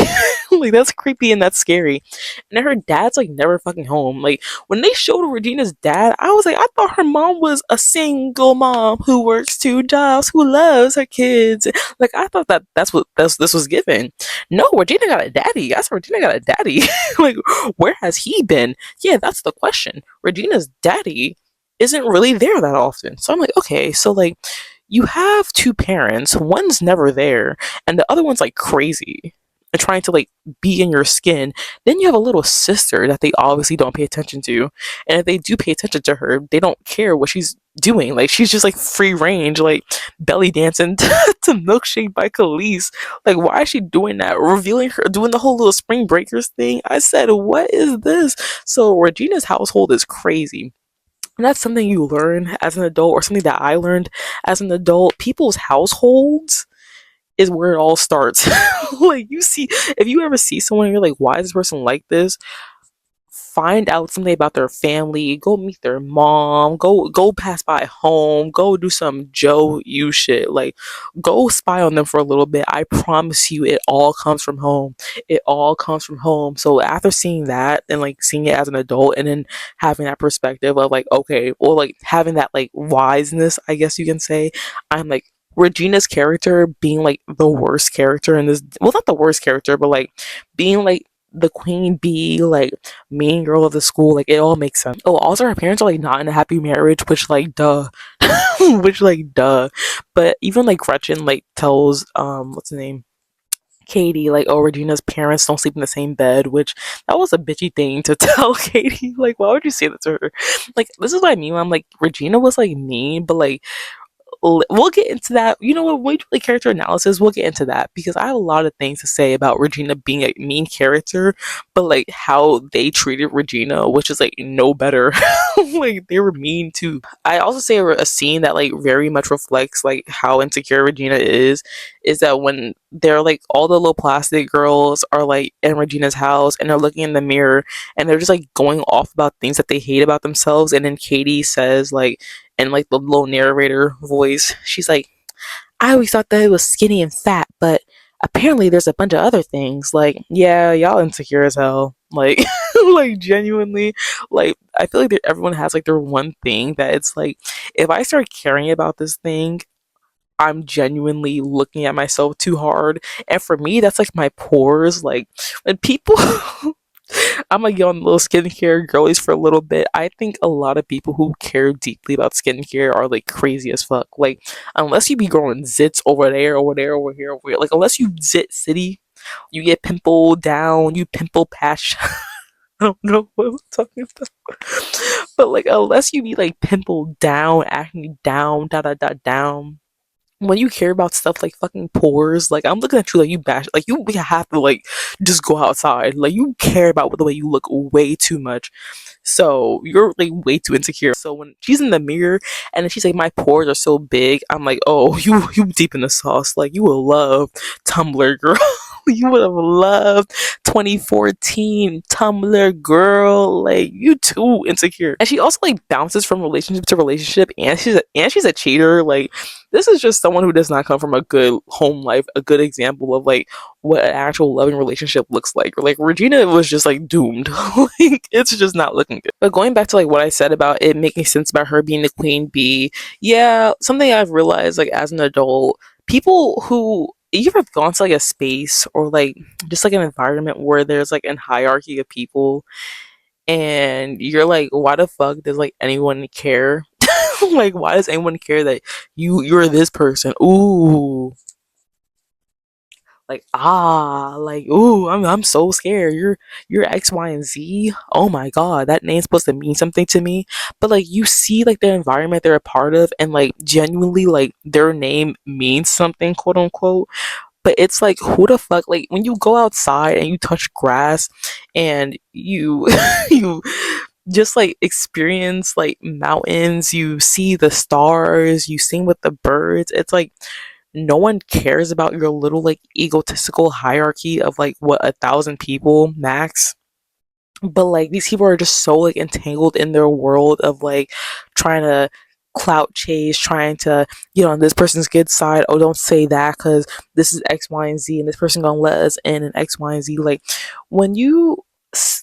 Like that's creepy and that's scary. And then her dad's like never fucking home. Like when they showed Regina's dad, I was like, I thought her mom was a single mom who works two jobs, who loves her kids. Like I thought that's what this was given. No, Regina got a daddy. I said Regina got a daddy. Like where has he been? Yeah, that's the question. Regina's daddy isn't really there that often. So I'm like, okay, so like you have two parents, one's never there, and the other one's like crazy and trying to like be in your skin. Then you have a little sister that they obviously don't pay attention to. And if they do pay attention to her, they don't care what she's doing. Like she's just like free range, like belly dancing to Milkshake by Khalees. Like why is she doing that? Revealing her doing the whole little spring breakers thing. I said, what is this? So Regina's household is crazy. And that's something you learn as an adult, or something that I learned as an adult. People's households is where it all starts. Like you see, if you ever see someone and you're like, why is this person like this? Find out something about their family, go meet their mom, go pass by home, go do some Joe you shit. Like go spy on them for a little bit. I promise you it all comes from home. It all comes from home. So after seeing that and like seeing it as an adult and then having that perspective of like, okay, or like having that like wiseness, I guess you can say, I'm like Regina's character being like the worst character in this, well not the worst character, but like being like the queen bee, like mean girl of the school, like it all makes sense. Oh, also her parents are like not in a happy marriage, which like duh. Which like duh. But even like Gretchen like tells what's the name? Katie, like, oh, Regina's parents don't sleep in the same bed, which that was a bitchy thing to tell Katie. Like, why would you say that to her? Like, this is what I mean. I'm like, Regina was like mean, but like we'll get into that. You know what? When we do the character analysis, we'll get into that because I have a lot of things to say about Regina being a mean character, but like how they treated Regina, which is like no better. Like they were mean too. I also say a scene that like very much reflects like how insecure Regina is that when they're like all the little plastic girls are like in Regina's house and they're looking in the mirror and they're just like going off about things that they hate about themselves, and then Katie says like and like the little narrator voice, she's like, I always thought that it was skinny and fat, but apparently there's a bunch of other things. Like, yeah, y'all insecure as hell. Like, like genuinely, like I feel like everyone has like their one thing that it's like, if I start caring about this thing, I'm genuinely looking at myself too hard. And for me, that's like my pores. Like when people I'm gonna get on little skincare girlies for a little bit. I think a lot of people who care deeply about skincare are like crazy as fuck. Like, unless you be growing zits over there, over there, over here, over here. Like, unless you zit city, you get pimple down, you pimple patch. I don't know what I'm talking about. But like, unless you be like pimple down, acne down, da da da down, when you care about stuff like fucking pores, like I'm looking at you like you bash, like you have to like just go outside. Like you care about the way you look way too much. So you're like way too insecure. So when she's in the mirror and then she's like, my pores are so big, I'm like, oh, you deep in the sauce. Like you will love Tumblr, girl. You would have loved 2014 Tumblr, girl. Like you too insecure. And she also like bounces from relationship to relationship, and she's a cheater. Like this is just someone who does not come from a good home life, a good example of like what an actual loving relationship looks like. Like Regina was just like doomed. Like it's just not looking good. But going back to like what I said about it making sense about her being the queen bee, yeah, something I've realized like as an adult, people who you ever gone to like a space or like just like an environment where there's like a hierarchy of people and you're like, why the fuck does like anyone care? Like why does anyone care that you're this person? Ooh, like like ooh, I'm so scared. You're X, Y, and Z. Oh my god, that name's supposed to mean something to me. But like you see like the environment they're a part of and like genuinely like their name means something, quote unquote. But it's like who the fuck, like when you go outside and you touch grass and you you just like experience like mountains, you see the stars, you sing with the birds. It's like no one cares about your little like egotistical hierarchy of like what 1,000 people max. But like these people are just so like entangled in their world of like trying to clout chase, trying to get on this person's good side. Oh, don't say that because this is X, Y, and Z, and this person gonna let us in and X, Y, and Z. Like when you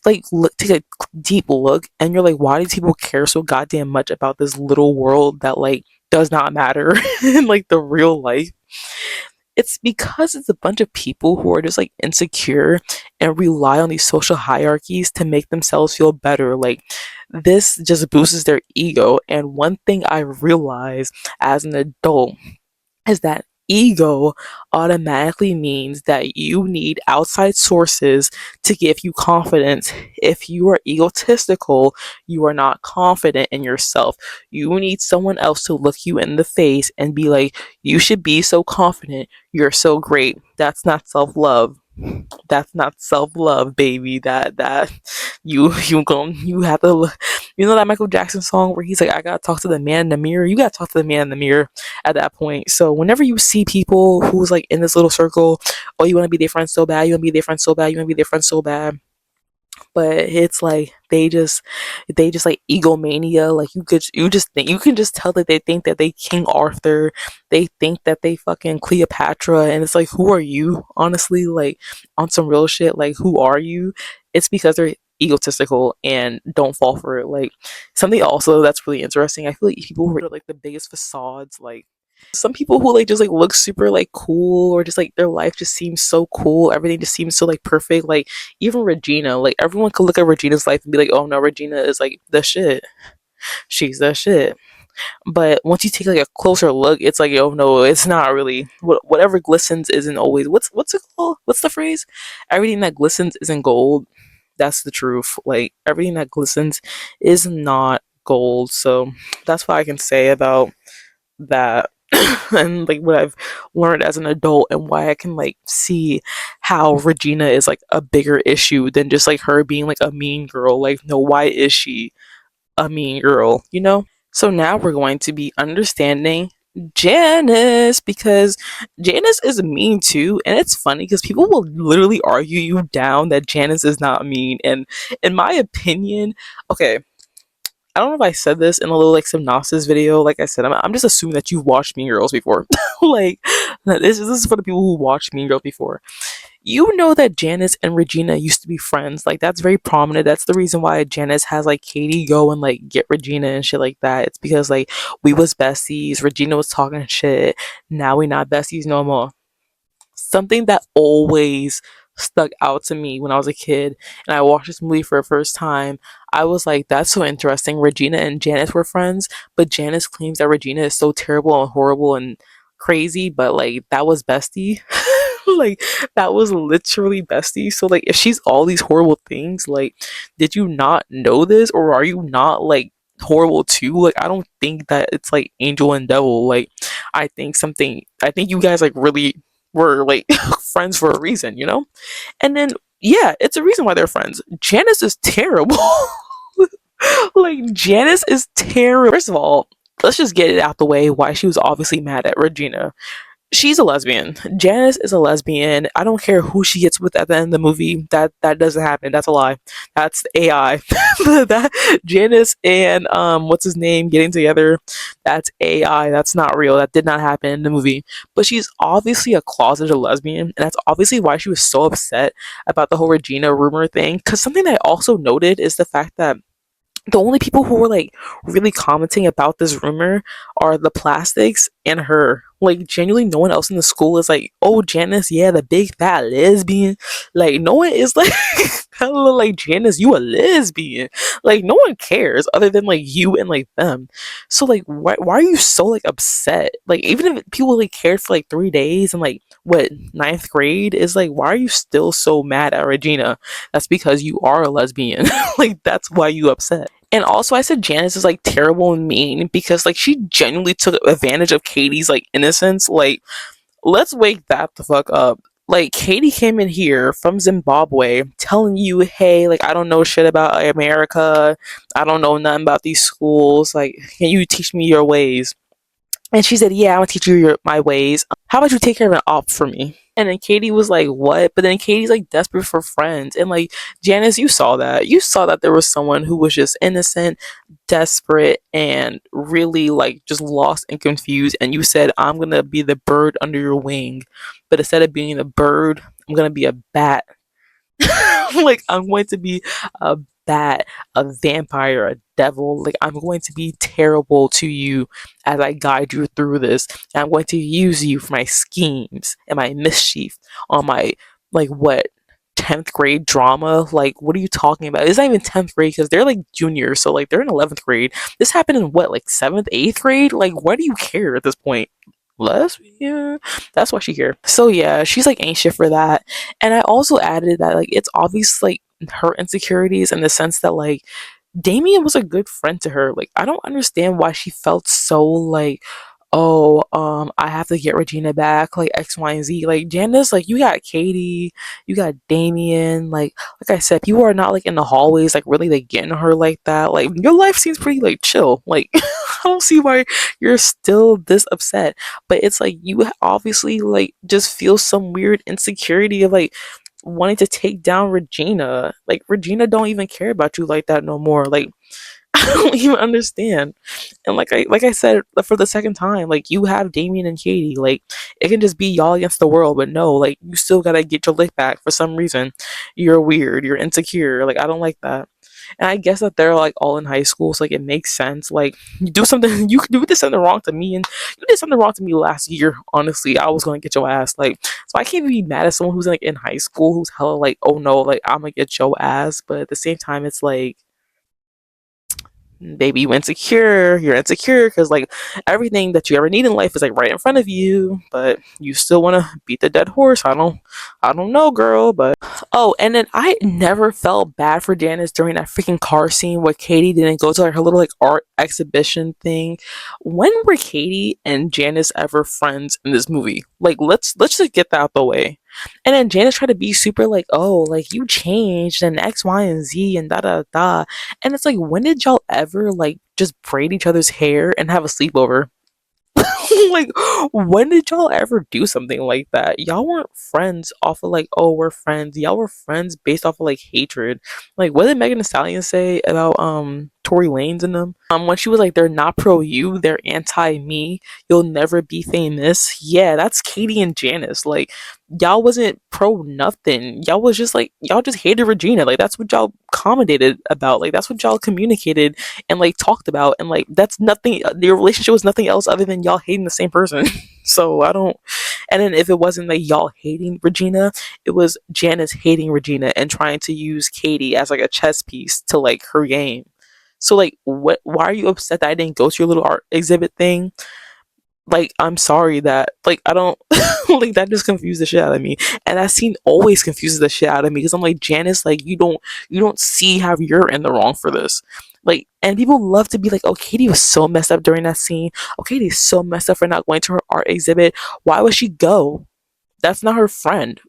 like look, take a deep look, and you're like, why do people care so goddamn much about this little world that like does not matter in like the real life? It's because it's a bunch of people who are just like insecure and rely on these social hierarchies to make themselves feel better. Like this just boosts their ego. And one thing I realized as an adult is that ego automatically means that you need outside sources to give you confidence. If you are egotistical, you are not confident in yourself. You need someone else to look you in the face and be like, you should be so confident. You're so great. That's not self love. That's not self love, baby. That you have to, you know that Michael Jackson song where he's like, I gotta talk to the man in the mirror. You gotta talk to the man in the mirror at that point. So whenever you see people who's like in this little circle, oh, you want to be their friend so bad, you want to be their friend so bad, you want to be their friend so bad, but it's like they just like egomania. Like you just think you can just tell that they think that they King Arthur, they think that they fucking Cleopatra, and it's like, who are you, honestly? Like on some real shit, like who are you? It's because they're egotistical and don't fall for it. Like something also that's really interesting, I feel like people who are like the biggest facades, like some people who like just like look super like cool, or just like their life just seems so cool, everything just seems so like perfect. Like even Regina, like everyone could look at Regina's life and be like, oh no, Regina is like the shit, she's the shit. But once you take like a closer look, it's like, oh no, it's not really. Whatever glistens isn't always, what's it called, what's the phrase, everything that glistens isn't gold. That's the truth. Like everything that glistens is not gold. So that's what I can say about that. And like what I've learned as an adult, and why I can like see how Regina is like a bigger issue than just like her being like a mean girl. Like no, why is she a mean girl, you know? So now we're going to be understanding Janice, because Janice is mean too, and it's funny because people will literally argue you down that Janice is not mean. And in my opinion, okay, I don't know if I said this in a little like synopsis video. Like I said, I'm just assuming that you've watched Mean Girls before. Like this is for the people who watched Mean Girls before. You know that Janice and Regina used to be friends. Like that's very prominent. That's the reason why Janice has like Katie go and like get Regina and shit like that. It's because like we was besties. Regina was talking shit. Now we not besties no more. Something that always stuck out to me when I was a kid and I watched this movie for the first time, I was like, that's so interesting. Regina and Janice were friends, but Janice claims that Regina is so terrible and horrible and crazy, but like that was bestie. Like that was literally bestie. So like if she's all these horrible things, like did you not know this, or are you not like horrible too? Like I don't think that it's like angel and devil. Like I think you guys like really were like friends for a reason, you know? And then yeah, it's a reason why they're friends. Janice is terrible. Like Janice is terrible. First of all, let's just get it out the way why she was obviously mad at Regina. She's a lesbian. Janice is a lesbian. I don't care who she gets with at the end of the movie. That doesn't happen. That's a lie. That's AI. That Janice and what's his name getting together, that's AI. That's not real. That did not happen in the movie. But she's obviously a closeted lesbian, and that's obviously why she was so upset about the whole Regina rumor thing. Because something that I also noted is the fact that the only people who were like really commenting about this rumor are the plastics and her. Like genuinely no one else in the school is like, oh Janice, yeah, the big fat lesbian. Like no one is like hella like Janice, you a lesbian. Like no one cares other than like you and like them. So like why are you so like upset? Like even if people like cared for like 3 days and like what ninth grade is like, why are you still so mad at Regina? That's because you are a lesbian. Like that's why you upset. And also, I said Janice is like terrible and mean because like she genuinely took advantage of Katie's like innocence. Like, let's wake that the fuck up. Like, Katie came in here from Zimbabwe telling you, hey, like, I don't know shit about America. I don't know nothing about these schools. Like, can you teach me your ways? And she said, yeah, I'm gonna teach you my ways. How about you take care of an op for me? And then Katie was like, what? But then Katie's like desperate for friends. And like, Janice, you saw that. You saw that there was someone who was just innocent, desperate, and really like just lost and confused. And you said, I'm gonna be the bird under your wing. But instead of being a bird, I'm gonna be a bat. Like I'm going to be a bat, a vampire, a devil. Like I'm going to be terrible to you as I guide you through this. And I'm going to use you for my schemes and my mischief on my like what 10th grade drama. Like what are you talking about? It's not even 10th grade because they're like juniors, so like they're in 11th grade. This happened in what, like 7th, 8th grade? Like why do you care at this point? Lesbian. That's why she here. So yeah, she's like ain't shit for that. And I also added that like it's obvious like her insecurities in the sense that like Damien was a good friend to her. Like I don't understand why she felt so like, oh, I have to get Regina back, like X, Y, and Z. Like Janice, like you got Katie, you got Damien, like I said, people are not like in the hallways, like really like getting her like that. Like your life seems pretty like chill. Like I don't see why you're still this upset. But it's like you obviously like just feel some weird insecurity of like wanting to take down Regina. Like Regina don't even care about you like that no more. Like I don't even understand. And like I said for the second time, like you have Damien and Katie. Like it can just be y'all against the world, but no, like you still gotta get your lick back for some reason. You're weird, you're insecure. Like I don't like that. And I guess that they're like all in high school, so like it makes sense. Like you do something, you did something wrong to me, and you did something wrong to me last year. Honestly, I was gonna get your ass. Like, so I can't be mad at someone who's like in high school who's hella like, oh no, like I'm gonna get your ass. But at the same time, it's like baby, you're insecure because like everything that you ever need in life is like right in front of you, but you still want to beat the dead horse. I don't know, girl. But oh, and then I never felt bad for Janice during that freaking car scene where Katie didn't go to like her little like art exhibition thing. When were Katie and Janice ever friends in this movie? Like let's just get that out the way. And then Janice tried to be super like, oh, like you changed and X, Y, and Z and da da da. And it's like, when did y'all ever like just braid each other's hair and have a sleepover? Like, when did y'all ever do something like that? Y'all weren't friends off of like, oh, we're friends. Y'all were friends based off of like hatred. Like, what did Megan Thee Stallion say about Tory Lanez and them? When she was like, they're not pro you, they're anti me. You'll never be famous. Yeah, that's Katie and Janice. Like, y'all wasn't pro nothing. Y'all was just like, y'all just hated Regina. Like, that's what y'all commentated about. Like, that's what y'all communicated and like talked about. And like, that's nothing. Your relationship was nothing else other than y'all hating the same person. So I don't. And then if it wasn't like y'all hating Regina, it was Janice hating Regina and trying to use Katie as like a chess piece to like her game. So like, what? Why are you upset that I didn't go to your little art exhibit thing? Like, I'm sorry that like I don't like that just confused the shit out of me. And that scene always confuses the shit out of me because I'm like, Janice, like you don't see how you're in the wrong for this. Like, and people love to be like, oh, Katie was so messed up during that scene. Oh, Katie's so messed up for not going to her art exhibit. Why would she go? That's not her friend.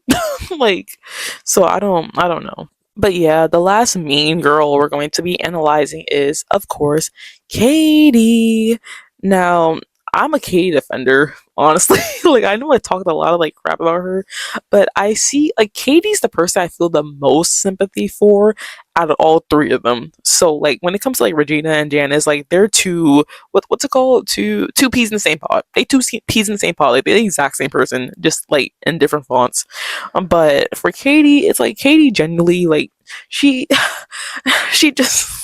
Like, so I don't know. But yeah, the last mean girl we're going to be analyzing is, of course, Katie. Now, I'm a Katie defender, honestly. Like, I know I talked a lot of like crap about her, but I see like Katie's the person I feel the most sympathy for out of all three of them. So like when it comes to like Regina and Janice, like they're two what's it called? Two peas in the same pot. They peas in the same pot. Like they're the exact same person, just like in different fonts. But for Katie, it's like Katie genuinely like she she just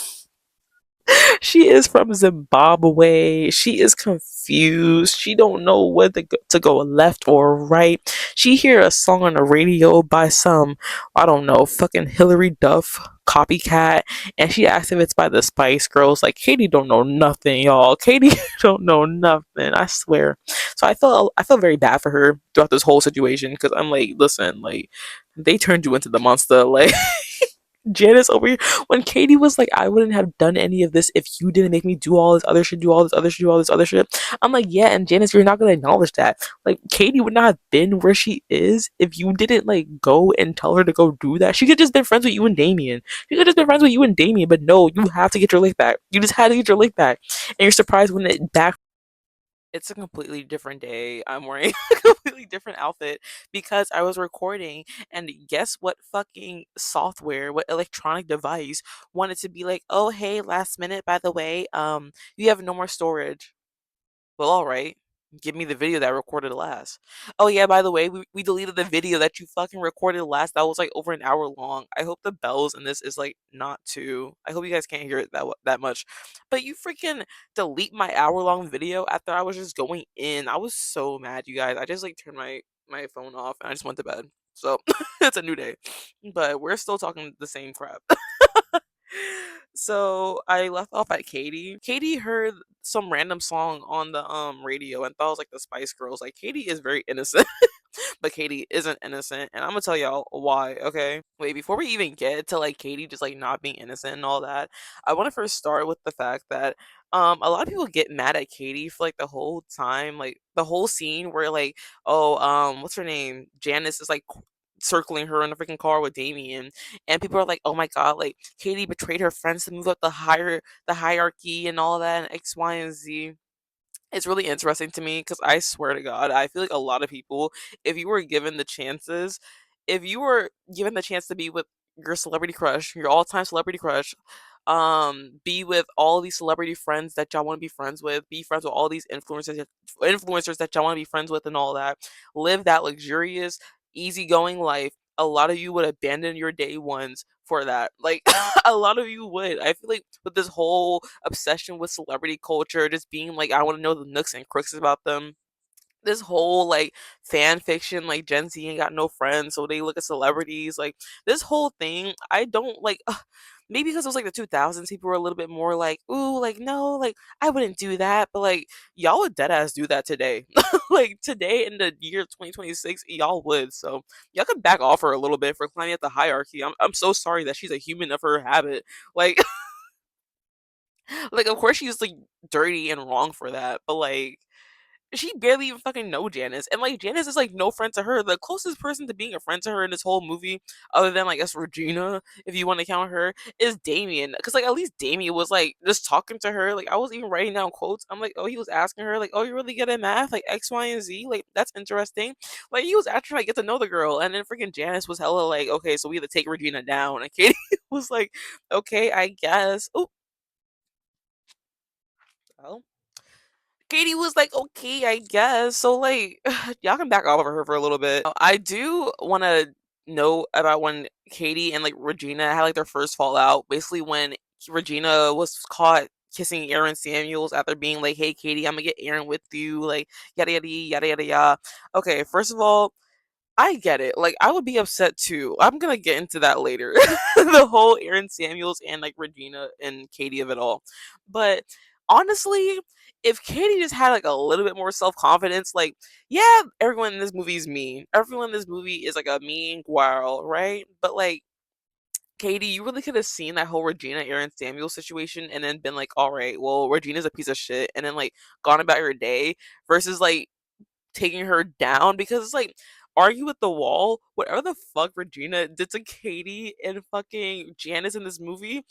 she is from Zimbabwe. She is confused. She don't know whether to go left or right. She hear a song on the radio by some, I don't know, fucking Hillary Duff copycat, and she asks if it's by the Spice Girls. Like Katie don't know nothing, y'all. Katie don't know nothing. I swear. So I felt very bad for her throughout this whole situation because I'm like, listen, like they turned you into the monster, like. Janice over here. When Katie was like, I wouldn't have done any of this if you didn't make me do all this other shit, do all this other shit, do all this other shit. I'm like, yeah, and Janice, you're not gonna acknowledge that. Like, Katie would not have been where she is if you didn't like go and tell her to go do that. She could just been friends with you and Damien. She could just been friends with you and Damien, but no, you have to get your lick back. You just had to get your lick back. And you're surprised when it back it's a completely different day. I'm wearing a completely different outfit because I was recording, and guess what fucking software, what electronic device wanted to be like, "Oh, hey, last minute, by the way, you have no more storage." Well, all right. Give me the video that recorded last. Oh yeah, by the way, we deleted the video that you fucking recorded last. That was like over an hour long. I hope the bells in this is like not too. I hope you guys can't hear it that much. But you freaking delete my hour long video after I was just going in. I was so mad, you guys. I just like turned my phone off and I just went to bed. So it's a new day. But we're still talking the same crap. So I left off at Katie. Katie heard some random song on the radio and thought it was like the Spice Girls. Like Katie is very innocent, but Katie isn't innocent, and I'm gonna tell y'all why. Okay, wait, before we even get to like Katie just like not being innocent and all that, I want to first start with the fact that a lot of people get mad at Katie for like the whole time, like the whole scene where like, oh, what's her name, Janice is like circling her in a freaking car with Damien, and people are like, oh my god, like Katie betrayed her friends to move up the hierarchy and all that and X, Y, and Z. It's really interesting to me because I swear to God, I feel like a lot of people, if you were given the chances, if you were given the chance to be with your celebrity crush, your all-time celebrity crush, be with all these celebrity friends that y'all want to be friends with, be friends with all these influencers that y'all want to be friends with and all that, live that luxurious, easygoing life. A lot of you would abandon your day ones for that. Like a lot of you would. I feel like with this whole obsession with celebrity culture, just being like, I want to know the nooks and crooks about them. This whole like fan fiction, like Gen Z ain't got no friends, so they look at celebrities. Like this whole thing, I don't like. Maybe because it was like the 2000s, people were a little bit more like, ooh, like no, like I wouldn't do that, but like y'all would dead ass do that today. Like today in the year 2026, y'all would. So y'all can back off her a little bit for climbing up the hierarchy. I'm so sorry that she's a human of her habit. Like like of course she's like dirty and wrong for that, but like she barely even fucking know Janice. And like Janice is like no friend to her. The closest person to being a friend to her in this whole movie, other than like guess Regina, if you want to count her, is Damien. Cause like at least Damien was like just talking to her. Like I was even writing down quotes. I'm like, oh, he was asking her, like, oh, you really good at math? Like X, Y, and Z? Like that's interesting. Like he was actually like get to know the girl. And then freaking Janice was hella like, okay, so we have to take Regina down. And Katie was like, okay, I guess. Oh, well. Katie was like, okay, I guess. So, like, y'all can back off of her for a little bit. I do want to know about when Katie and, like, Regina had, like, their first fallout. Basically, when Regina was caught kissing Aaron Samuels after being like, hey, Katie, I'm gonna get Aaron with you. Like, yada, yada, yada, yada, yada. Okay, first of all, I get it. Like, I would be upset too. I'm gonna get into that later. The whole Aaron Samuels and like Regina and Katie of it all. But honestly, if Katie just had like a little bit more self confidence, like, yeah, everyone in this movie is mean. Everyone in this movie is like a mean guarl, right? But like Katie, you really could have seen that whole Regina Aaron Samuel situation and then been like, all right, well, Regina's a piece of shit, and then like gone about your day versus like taking her down because it's like argue with the wall. Whatever the fuck Regina did to Katie and fucking Janice in this movie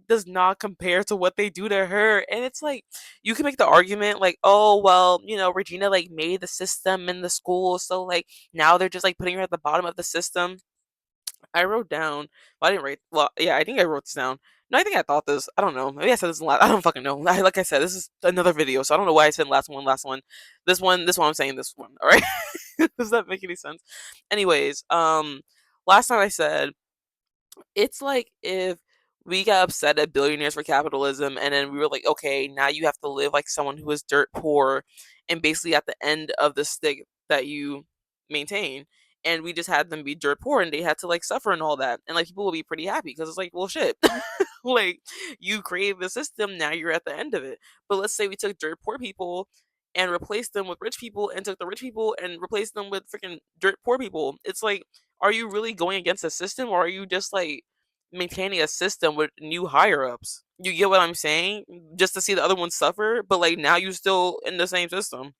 does not compare to what they do to her. And it's like you can make the argument like, oh well, Regina like made the system in the school, so like now they're just like putting her at the bottom of the system. I wrote down. Well, I didn't write. Well, yeah, I think I wrote this down. No, I think I thought this. I don't know. Maybe I said this in last. I don't fucking know. Like I said, this is another video, so I don't know why I said last one, last one. This one. I'm saying this one. All right. Does that make any sense? Anyways, last time I said it's like if we got upset at billionaires for capitalism and then we were like, okay, now you have to live like someone who is dirt poor and basically at the end of the stick that you maintain. And we just had them be dirt poor and they had to like suffer and all that. And like people will be pretty happy because it's like, well, shit. Like you created the system, now you're at the end of it. But let's say we took dirt poor people and replaced them with rich people and took the rich people and replaced them with freaking dirt poor people. It's like, are you really going against the system or are you just like maintaining a system with new higher ups? You get what I'm saying? Just to see the other ones suffer, but like now you still in the same system.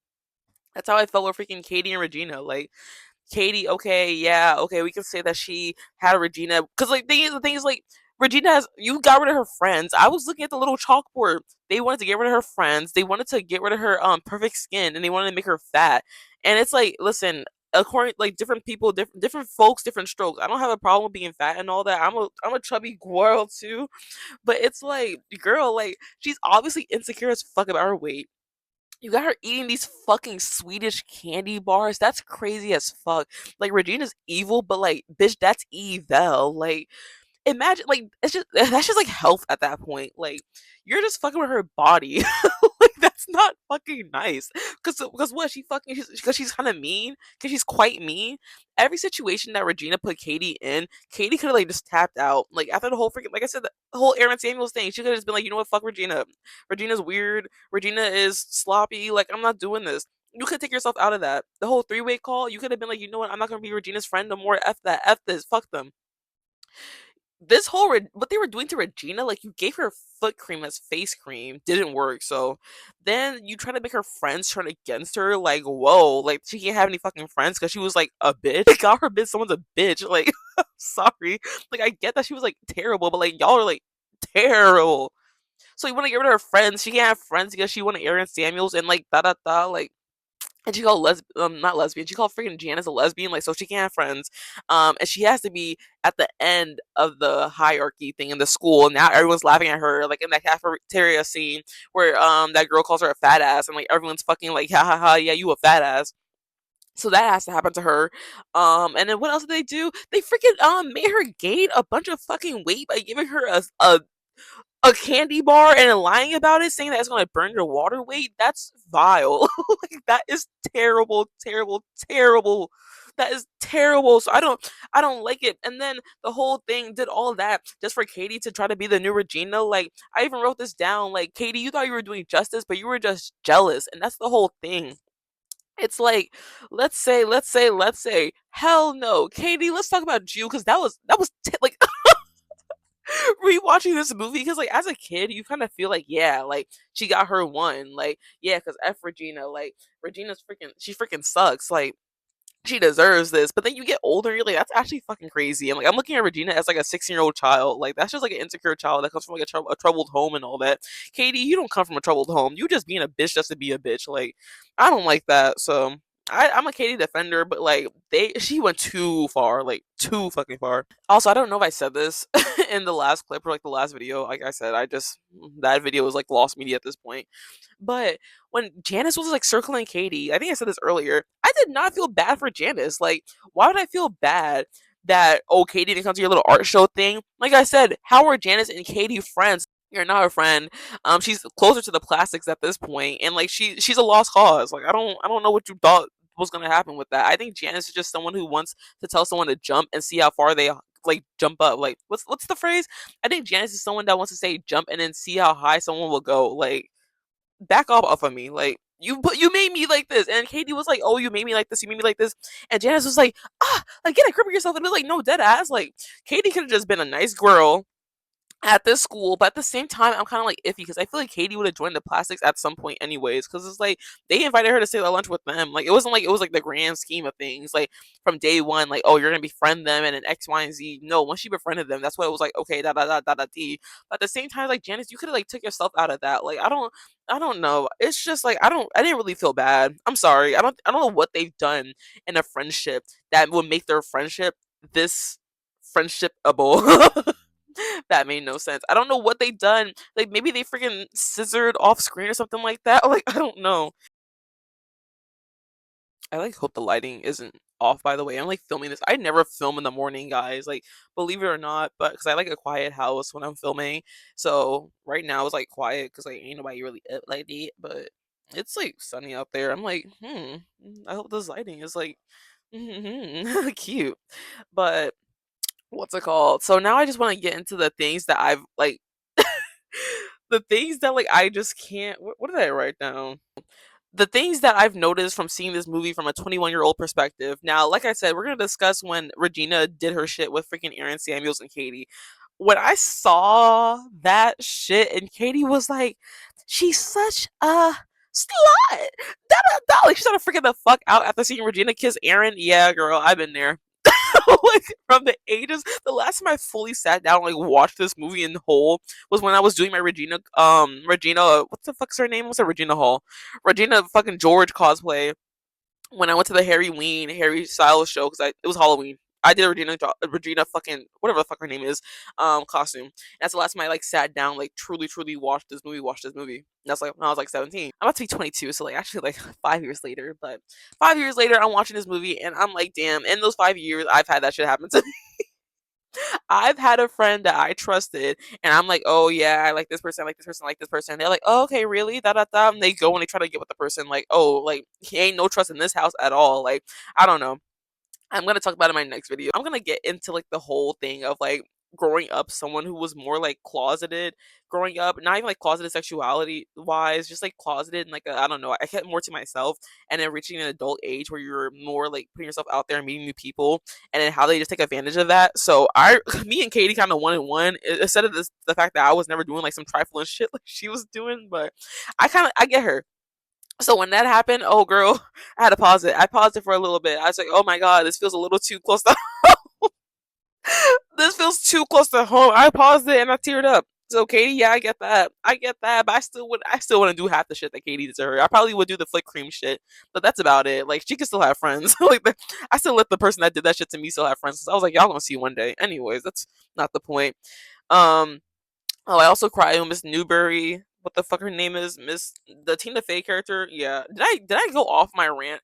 That's how I felt with freaking Katie and Regina. Like Katie, okay, yeah, okay, we can say that she had a Regina because like the thing is like Regina has you got rid of her friends. I was looking at the little chalkboard. They wanted to get rid of her friends. They wanted to get rid of her perfect skin, and they wanted to make her fat. And it's like, listen, according like different people, different folks, different strokes. I don't have a problem being fat and all that. I'm a chubby girl too, but it's like, girl, like she's obviously insecure as fuck about her weight. You got her eating these fucking Swedish candy bars. That's crazy as fuck. Like Regina's evil, but like, bitch, that's evil. Like, imagine, like, it's just that's just like health at that point. Like, you're just fucking with her body. Like, that's not fucking nice. Because what she fucking because she's kind of mean. Because she's quite mean. Every situation that Regina put Katie in, Katie could have like just tapped out. Like after the whole freaking, like I said, the whole Aaron Samuels thing, she could have just been like, you know what, fuck Regina. Regina's weird. Regina is sloppy. Like I'm not doing this. You could take yourself out of that. The whole three-way call, you could have been like, you know what, I'm not gonna be Regina's friend no more. F that. F this. Fuck them. This whole what they were doing to Regina, like you gave her foot cream as face cream, didn't work. So then you try to make her friends turn against her. Like, whoa, like she can't have any fucking friends because she was like a bitch. Got her bitch, someone's a bitch. Like, sorry, like I get that she was like terrible, but like y'all are like terrible. So you want to get rid of her friends? She can't have friends because she wanted Aaron Samuels and like da da da. Like and she called not lesbian, she called freaking Janice a lesbian, like so she can't have friends. And she has to be at the end of the hierarchy thing in the school. Now everyone's laughing at her, like in that cafeteria scene where that girl calls her a fat ass and like everyone's fucking like ha ha ha, yeah, you a fat ass. So that has to happen to her. And then what else did they do? They freaking made her gain a bunch of fucking weight by giving her a candy bar and then lying about it, saying that it's gonna burn your water weight. That's vile. Like that is terrible, terrible, terrible. That is terrible. So I don't like it. And then the whole thing did all that just for Katie to try to be the new Regina. Like I even wrote this down. Like Katie, you thought you were doing justice, but you were just jealous, and that's the whole thing. It's like, let's say, hell no, Katie. Let's talk about you because like rewatching this movie because like as a kid you kind of feel like yeah like she got her one like yeah because F Regina like Regina's freaking she freaking sucks like she deserves this. But then you get older and you're like, that's actually fucking crazy. And like I'm looking at Regina as like a 16-year-old child. Like that's just like an insecure child that comes from like a troubled home and all that. Katie, you don't come from a troubled home. You just being a bitch just to be a bitch. Like I don't like that. So I'm a Katie defender, but like she went too far, like too fucking far. Also, I don't know if I said this in the last clip or like the last video. Like I said, I just that video was like lost media at this point. But when Janice was like circling Katie, I think I said this earlier. I did not feel bad for Janice. Like, why would I feel bad that oh Katie didn't come to your little art show thing? Like I said, how are Janice and Katie friends? You're not her friend. She's closer to the plastics at this point, and like she's a lost cause. Like I don't know what you thought was gonna happen with that. I think Janice is just someone who wants to tell someone to jump and see how far they like jump up. Like what's the phrase? I think Janice is someone that wants to say jump and then see how high someone will go. Like back off of me. Like You made me like this. And Katie was like, oh, you made me like this, you made me like this. And Janice was like, like get a grip of yourself. And it was like, no, dead ass. Like Katie could have just been a nice girl at this school, but at the same time, I'm kind of like iffy because I feel like Katie would have joined the plastics at some point, anyways. Because it's like they invited her to stay at lunch with them. Like it wasn't like it was like the grand scheme of things. Like from day one, like oh you're gonna befriend them and then X, Y, and Z. No, once she befriended them, that's what it was like. Okay, da da da da da d. But at the same time, like Janice, you could have like took yourself out of that. Like I don't know. It's just like I didn't really feel bad. I'm sorry. I don't know what they've done in a friendship that would make their friendship this friendshipable. That made no sense. I don't know what they done. Like maybe they freaking scissored off screen or something like that. Like I don't know. I like hope the lighting isn't off. By the way, I'm like filming this. I never film in the morning, guys. Like believe it or not, but because I like a quiet house when I'm filming. So right now it's like quiet because like ain't nobody really up like that. But it's like sunny out there. I'm like, I hope this lighting is like cute. But what's it called? So now I just want to get into the things that I've like the things that like I just can't what did I write down? The things that I've noticed from seeing this movie from a 21-year-old perspective. Now, like I said, we're gonna discuss when Regina did her shit with freaking Aaron Samuels and Katie. When I saw that shit and Katie was like, she's such a slut. Da, da, da. Like she's trying to freaking the fuck out after seeing Regina kiss Aaron. Yeah, girl, I've been there. Like from the ages, the last time I fully sat down and like watched this movie in whole was when I was doing my Regina, what the fuck's her name? What's her Regina Hall? Regina fucking George cosplay when I went to the Harry Styles show because it was Halloween. I did a Regina fucking whatever the fuck her name is, costume. And that's the last time I like sat down, like truly watched this movie. And that's like when I was like 17. I'm about to be 22, so like actually like 5 years later. But 5 years later, I'm watching this movie and I'm like, damn. In those 5 years, I've had that shit happen to me. I've had a friend that I trusted, and I'm like, oh yeah, I like this person, I like this person, I like this person. And they're like, oh okay, really? Da da da. And they go and they try to get with the person, like, oh, like he ain't no trust in this house at all. Like, I don't know. I'm gonna talk about it in my next video. I'm gonna get into like the whole thing of like growing up someone who was more like closeted growing up, not even like closeted sexuality wise, just like closeted and like I don't know, I kept more to myself, and then reaching an adult age where you're more like putting yourself out there and meeting new people, and then how they just take advantage of that. So I me and Katie kind of one and one instead of this the fact that I was never doing like some trifling shit like she was doing, but I get her. So when that happened, oh girl, I had to pause it. I paused it for a little bit. I was like, oh my god, this feels a little too close to this feels too close to home. I paused it and I teared up. So Katie, yeah, I get that. I get that, but I still wouldn't do half the shit that Katie did to her. I probably would do the flick cream shit, but that's about it. Like she can still have friends. I still let the person that did that shit to me still have friends. I was like, y'all gonna see one day. Anyways, that's not the point. Um, Oh, I also cried when Miss Newberry. What the fuck her name is? Miss the Tina Fey character. Yeah. Did I go off my rant?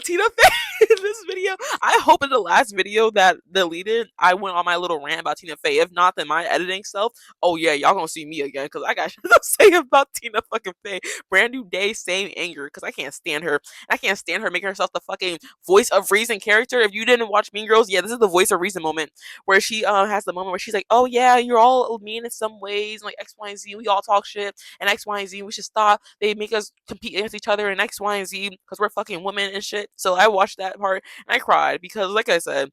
Tina Fey in this video. I hope in the last video that deleted, I went on my little rant about Tina Fey. If not, then my editing self. Oh yeah, y'all gonna see me again because I got shit to say about Tina fucking Fey. Brand new day, same anger because I can't stand her. I can't stand her making herself the fucking voice of reason character. If you didn't watch Mean Girls, yeah, this is the voice of reason moment where she has the moment where she's like, "Oh yeah, you're all mean in some ways, like X, Y, and Z. We all talk shit, and X, Y, and Z. We should stop. They make us compete against each other in X, Y, and Z because we're fucking women and shit." So I watched that part and I cried because, like I said,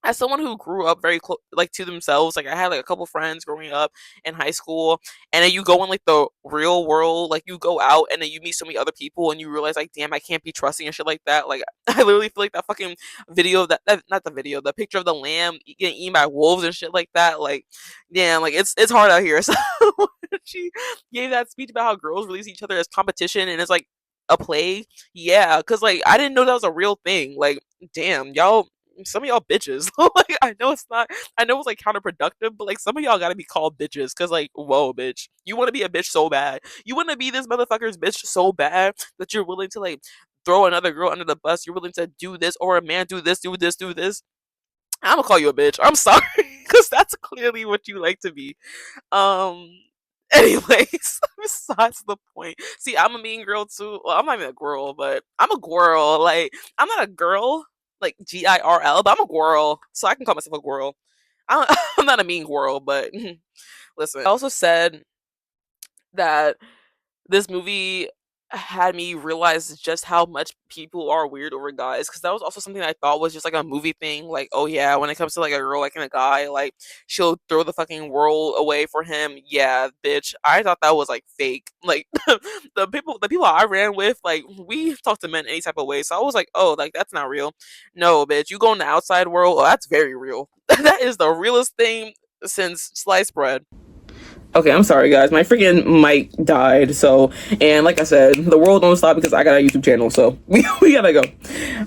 as someone who grew up very like to themselves, like I had like a couple friends growing up in high school, and then you go in like the real world, like you go out and then you meet so many other people and you realize like damn, I can't be trusting and shit like that. Like I literally feel like that fucking video of that not the video, the picture of the lamb getting eaten by wolves and shit like that. Like damn, like it's hard out here. So she gave that speech about how girls release each other as competition and it's like a plague. Yeah, because like I didn't know that was a real thing. Like damn, y'all, some of y'all bitches. Like I know it's not, I know it's like counterproductive, but like some of y'all gotta be called bitches because like whoa bitch, you want to be a bitch so bad, you want to be this motherfucker's bitch so bad that you're willing to like throw another girl under the bus, you're willing to do this, or a man do this, do this, do this. I'm gonna call you a bitch, I'm sorry, because that's clearly what you like to be. um Anyways, besides the point. See, I'm a mean girl too. Well, I'm not even a girl, but I'm a girl. Like, I'm not a girl, like GIRL, but I'm a girl, so I can call myself a girl. I'm not a mean girl, but listen. I also said that this movie had me realize just how much people are weird over guys, because that was also something I thought was just like a movie thing. Like, oh yeah, when it comes to like a girl liking a guy, like she'll throw the fucking world away for him. Yeah, bitch. I thought that was like fake. Like the people I ran with, like we talk to men any type of way. So I was like, oh, like that's not real. No, bitch, you go in the outside world, oh, that's very real. That is the realest thing since sliced bread. Okay, I'm sorry guys. My freaking mic died. So, and like I said, the world don't stop because I got a YouTube channel. So we gotta go.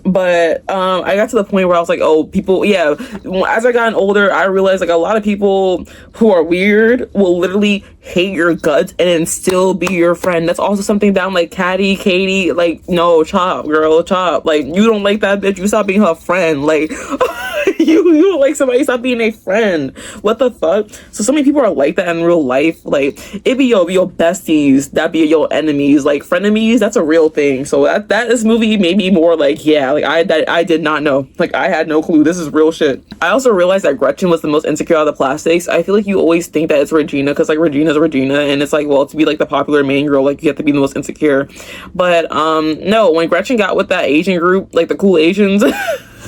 But I got to the point where I was like, oh, people, yeah. As I gotten older, I realized like a lot of people who are weird will literally hate your guts and then still be your friend. That's also something that I'm like, Caddy, Katie, like, no, chop, girl, chop. Like, you don't like that bitch, you stop being her friend. Like, you don't like somebody, stop being a friend. What the fuck? So many people are like that in real life. Like, it be your besties that be your enemies. Like, frenemies, that's a real thing. So that this movie made me more like, yeah, like I did not know. Like, I had no clue. This is real shit. I also realized that Gretchen was the most insecure out of the plastics. I feel like you always think that it's Regina because like Regina's Regina, and it's like, well, to be like the popular main girl, like you have to be the most insecure. But no, when Gretchen got with that Asian group, like the cool Asians,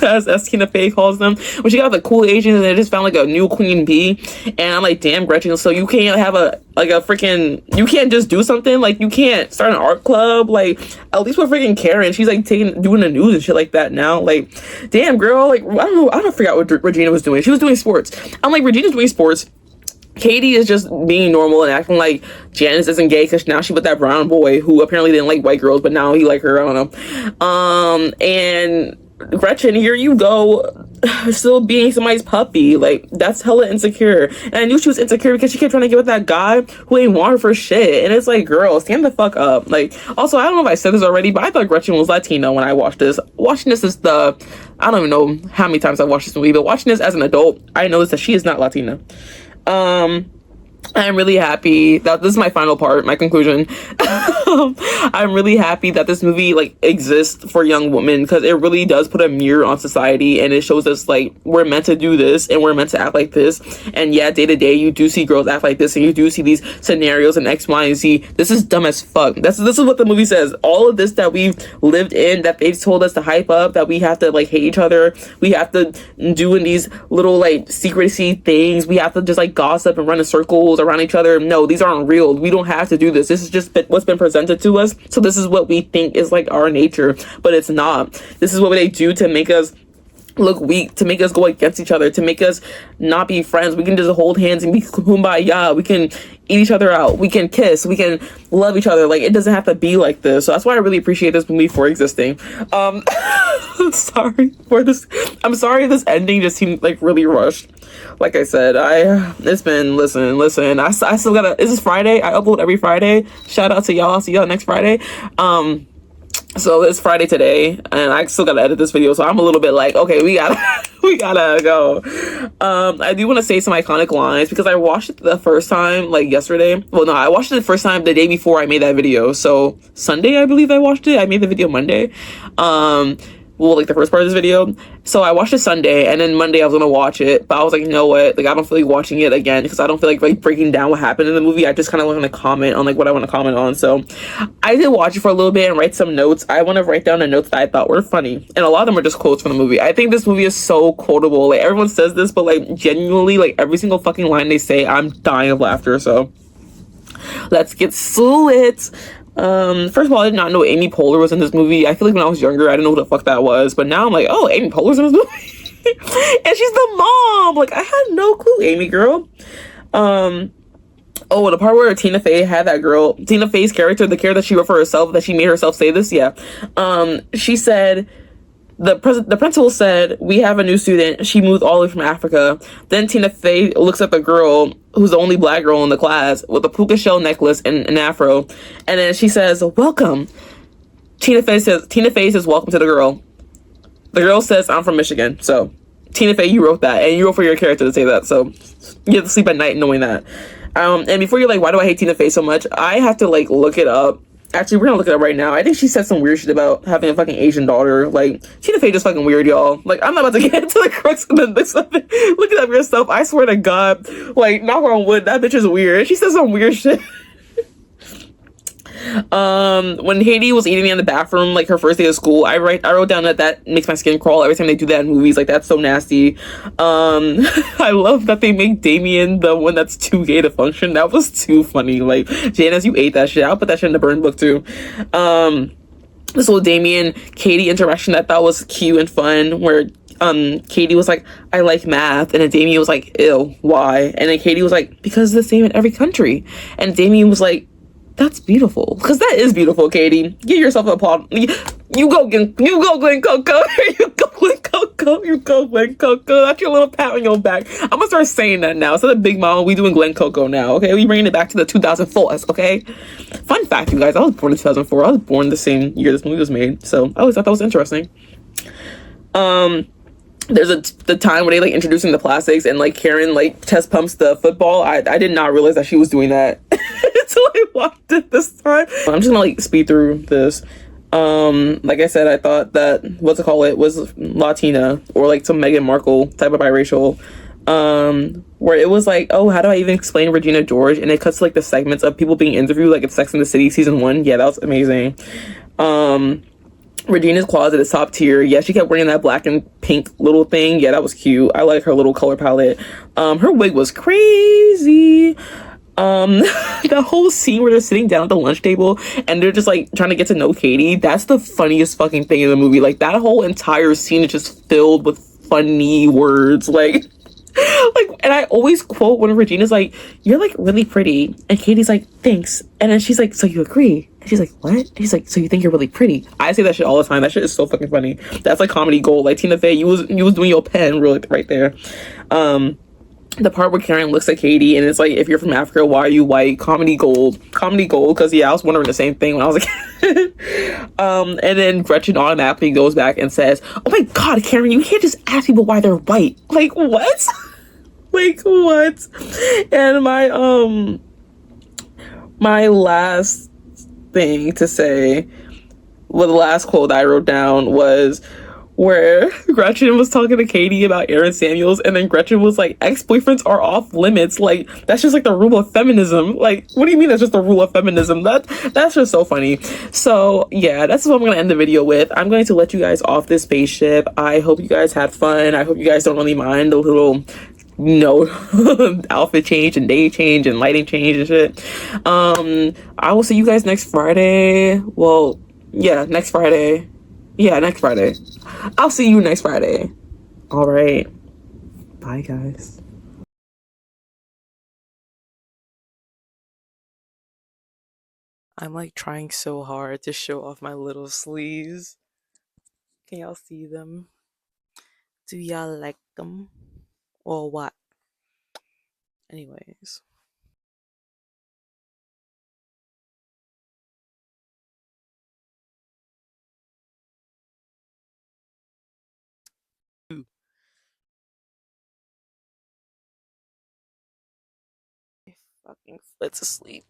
as Tina Fey calls them, when she got the cool Asians and they just found like a new queen bee, and I'm like, damn, Gretchen, so you can't have a freaking, you can't just do something, like you can't start an art club, like at least with freaking Karen, she's like doing the news and shit like that now. Like, damn, girl, like I don't forget what Regina was doing. She was doing sports. I'm like, Regina's doing sports. Katie is just being normal and acting like Janice isn't gay because now she with that brown boy who apparently didn't like white girls, but now he like her. I don't know. And Gretchen, here you go, still being somebody's puppy. Like, that's hella insecure. And I knew she was insecure because she kept trying to get with that guy who ain't want her for shit. And it's like, girl, stand the fuck up. Like, also, I don't know if I said this already, but I thought Gretchen was Latino when I watched this. Watching this is I don't even know how many times I watched this movie, but watching this as an adult, I noticed that she is not Latina. I'm really happy that this is my final part, my conclusion. I'm really happy that this movie like exists for young women because it really does put a mirror on society, and it shows us like we're meant to do this and we're meant to act like this. And yeah, day to day you do see girls act like this, and you do see these scenarios in X, Y, and Z. This is dumb as fuck. This is what the movie says. All of this that we've lived in, that they've told us to hype up, that we have to like hate each other, we have to do in these little like secrecy things, we have to just like gossip and run in circles around each other. No, these aren't real. We don't have to do this. This is just what's been presented to us. So this is what we think is like our nature, but it's not. This is what they do to make us look weak, to make us go against each other, to make us not be friends. We can just hold hands and be kumbaya. We can eat each other out. We can kiss. We can love each other. Like, it doesn't have to be like this. So that's why I really appreciate this movie for existing. Sorry for this. I'm sorry this ending just seemed like really rushed. Like I said, it's been, listen, I still gotta, this is Friday. I upload every Friday. Shout out to y'all. I'll see y'all next Friday. So it's Friday today, and I still gotta edit this video, so I'm a little bit like, okay, we gotta go. I do want to say some iconic lines because I watched it the first time like yesterday. Well, no, I watched it the first time the day before I made that video. So Sunday, I believe I watched it. I made the video Monday. Well, like the first part of this video. So I watched it Sunday, and then Monday I was gonna watch it, but I was like, you know what? Like, I don't feel like watching it again because I don't feel like breaking down what happened in the movie. I just kind of want to comment on like what I want to comment on. So I did watch it for a little bit and write some notes. I want to write down the notes that I thought were funny, and a lot of them are just quotes from the movie. I think this movie is so quotable. Like, everyone says this, but like genuinely, like every single fucking line they say, I'm dying of laughter. So let's get to it. First of all, I did not know Amy Poehler was in this movie. I feel like when I was younger, I didn't know who the fuck that was. But now I'm like, oh, Amy Poehler's in this movie. And she's the mom. Like, I had no clue, Amy girl. Oh, the part where Tina Fey had that girl, Tina Fey's character, the character that she wrote for herself, that she made herself say this, yeah. She said, the principal said, we have a new student. She moved all the way from Africa. Then Tina Fey looks at the girl who's the only black girl in the class with a puka shell necklace and an afro. And then she says, welcome. Tina Fey says, welcome to the girl. The girl says, I'm from Michigan. So Tina Fey, you wrote that. And you wrote for your character to say that. So you have to sleep at night knowing that. And before you're like, why do I hate Tina Fey so much? I have to like look it up. Actually, we're gonna look it up right now. I think she said some weird shit about having a fucking Asian daughter. Like, Tina Fey just fucking weird, y'all. Like, I'm not about to get into the crux of this. Look it up yourself. I swear to God. Like, knock on wood, that bitch is weird. She said some weird shit. When Haiti was eating in the bathroom, like her first day of school, I wrote down that that makes my skin crawl every time they do that in movies. Like that's so nasty. I love that they make Damien the one that's too gay to function. That was too funny. Like Janice, you ate that shit. I'll put that shit in the burn book too. Um, this whole Damien Katie interaction that I thought was cute and fun, where Katie was like, I like math, and then Damien was like, ew, why? And then Katie was like, because it's the same in every country. And Damien was like, that's beautiful, because that is beautiful, Katie. Give yourself a applause. You go Glen Coco. You go Glen Coco. You go Glen Coco. That's your little pat on your back. I'm gonna start saying that now. Instead of Big Mama, we doing Glen Coco now. Okay, we bringing it back to the 2004s. Okay. Fun fact, you guys, I was born in 2004. I was born the same year this movie was made, so I always thought that was interesting. Um, there's the time where they like introducing the plastics and like Karen like test pumps the football. I did not realize that she was doing that until I watched it this time. I'm just gonna like speed through this. Like I said, I thought that it was Latina or like some Meghan Markle type of biracial. Where it was like, oh, how do I even explain Regina George? And it cuts to, like the segments of people being interviewed, like it's Sex and the City season 1. Yeah, that was amazing. Regina's closet is top tier. Yeah, she kept wearing that black and pink little thing. Yeah, that was cute. I like her little color palette. Her wig was crazy. The whole scene where they're sitting down at the lunch table and they're just like trying to get to know Katie, that's the funniest fucking thing in the movie. Like that whole entire scene is just filled with funny words. Like, and I always quote when Regina's like, you're like really pretty, and Katie's like, thanks, and then she's like, so you agree? And she's like, what? And she's like, so you think you're really pretty? I say that shit all the time. That shit is so fucking funny. That's like comedy gold. Like Tina Fey, you was doing your pen really right there. The part where Karen looks at Katie and it's like, if you're from Africa, why are you white? Comedy gold. Comedy gold. Because yeah, I was wondering the same thing when I was a kid. And then Gretchen automatically goes back and says, oh my god, Karen, you can't just ask people why they're white. Like what? Like what? And my last thing to say, well, the last quote I wrote down was where Gretchen was talking to Katie about Aaron Samuels, and then Gretchen was like, ex-boyfriends are off limits. Like, that's just like the rule of feminism. Like, what do you mean that's just the rule of feminism? That's just so funny. So yeah, that's what I'm gonna end the video with. I'm going to let you guys off this spaceship. I hope you guys had fun. I hope you guys don't really mind the little outfit change and day change and lighting change and shit. I will see you guys next Friday. Well, yeah, next Friday. Yeah, next Friday. I'll see you next Friday. All right. Bye, guys. I'm like trying so hard to show off my little sleeves. Can y'all see them? Do y'all like them? Or what? Anyways. My fucking foot's asleep.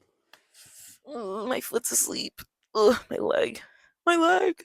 My foot's asleep. Ugh, my leg. My leg.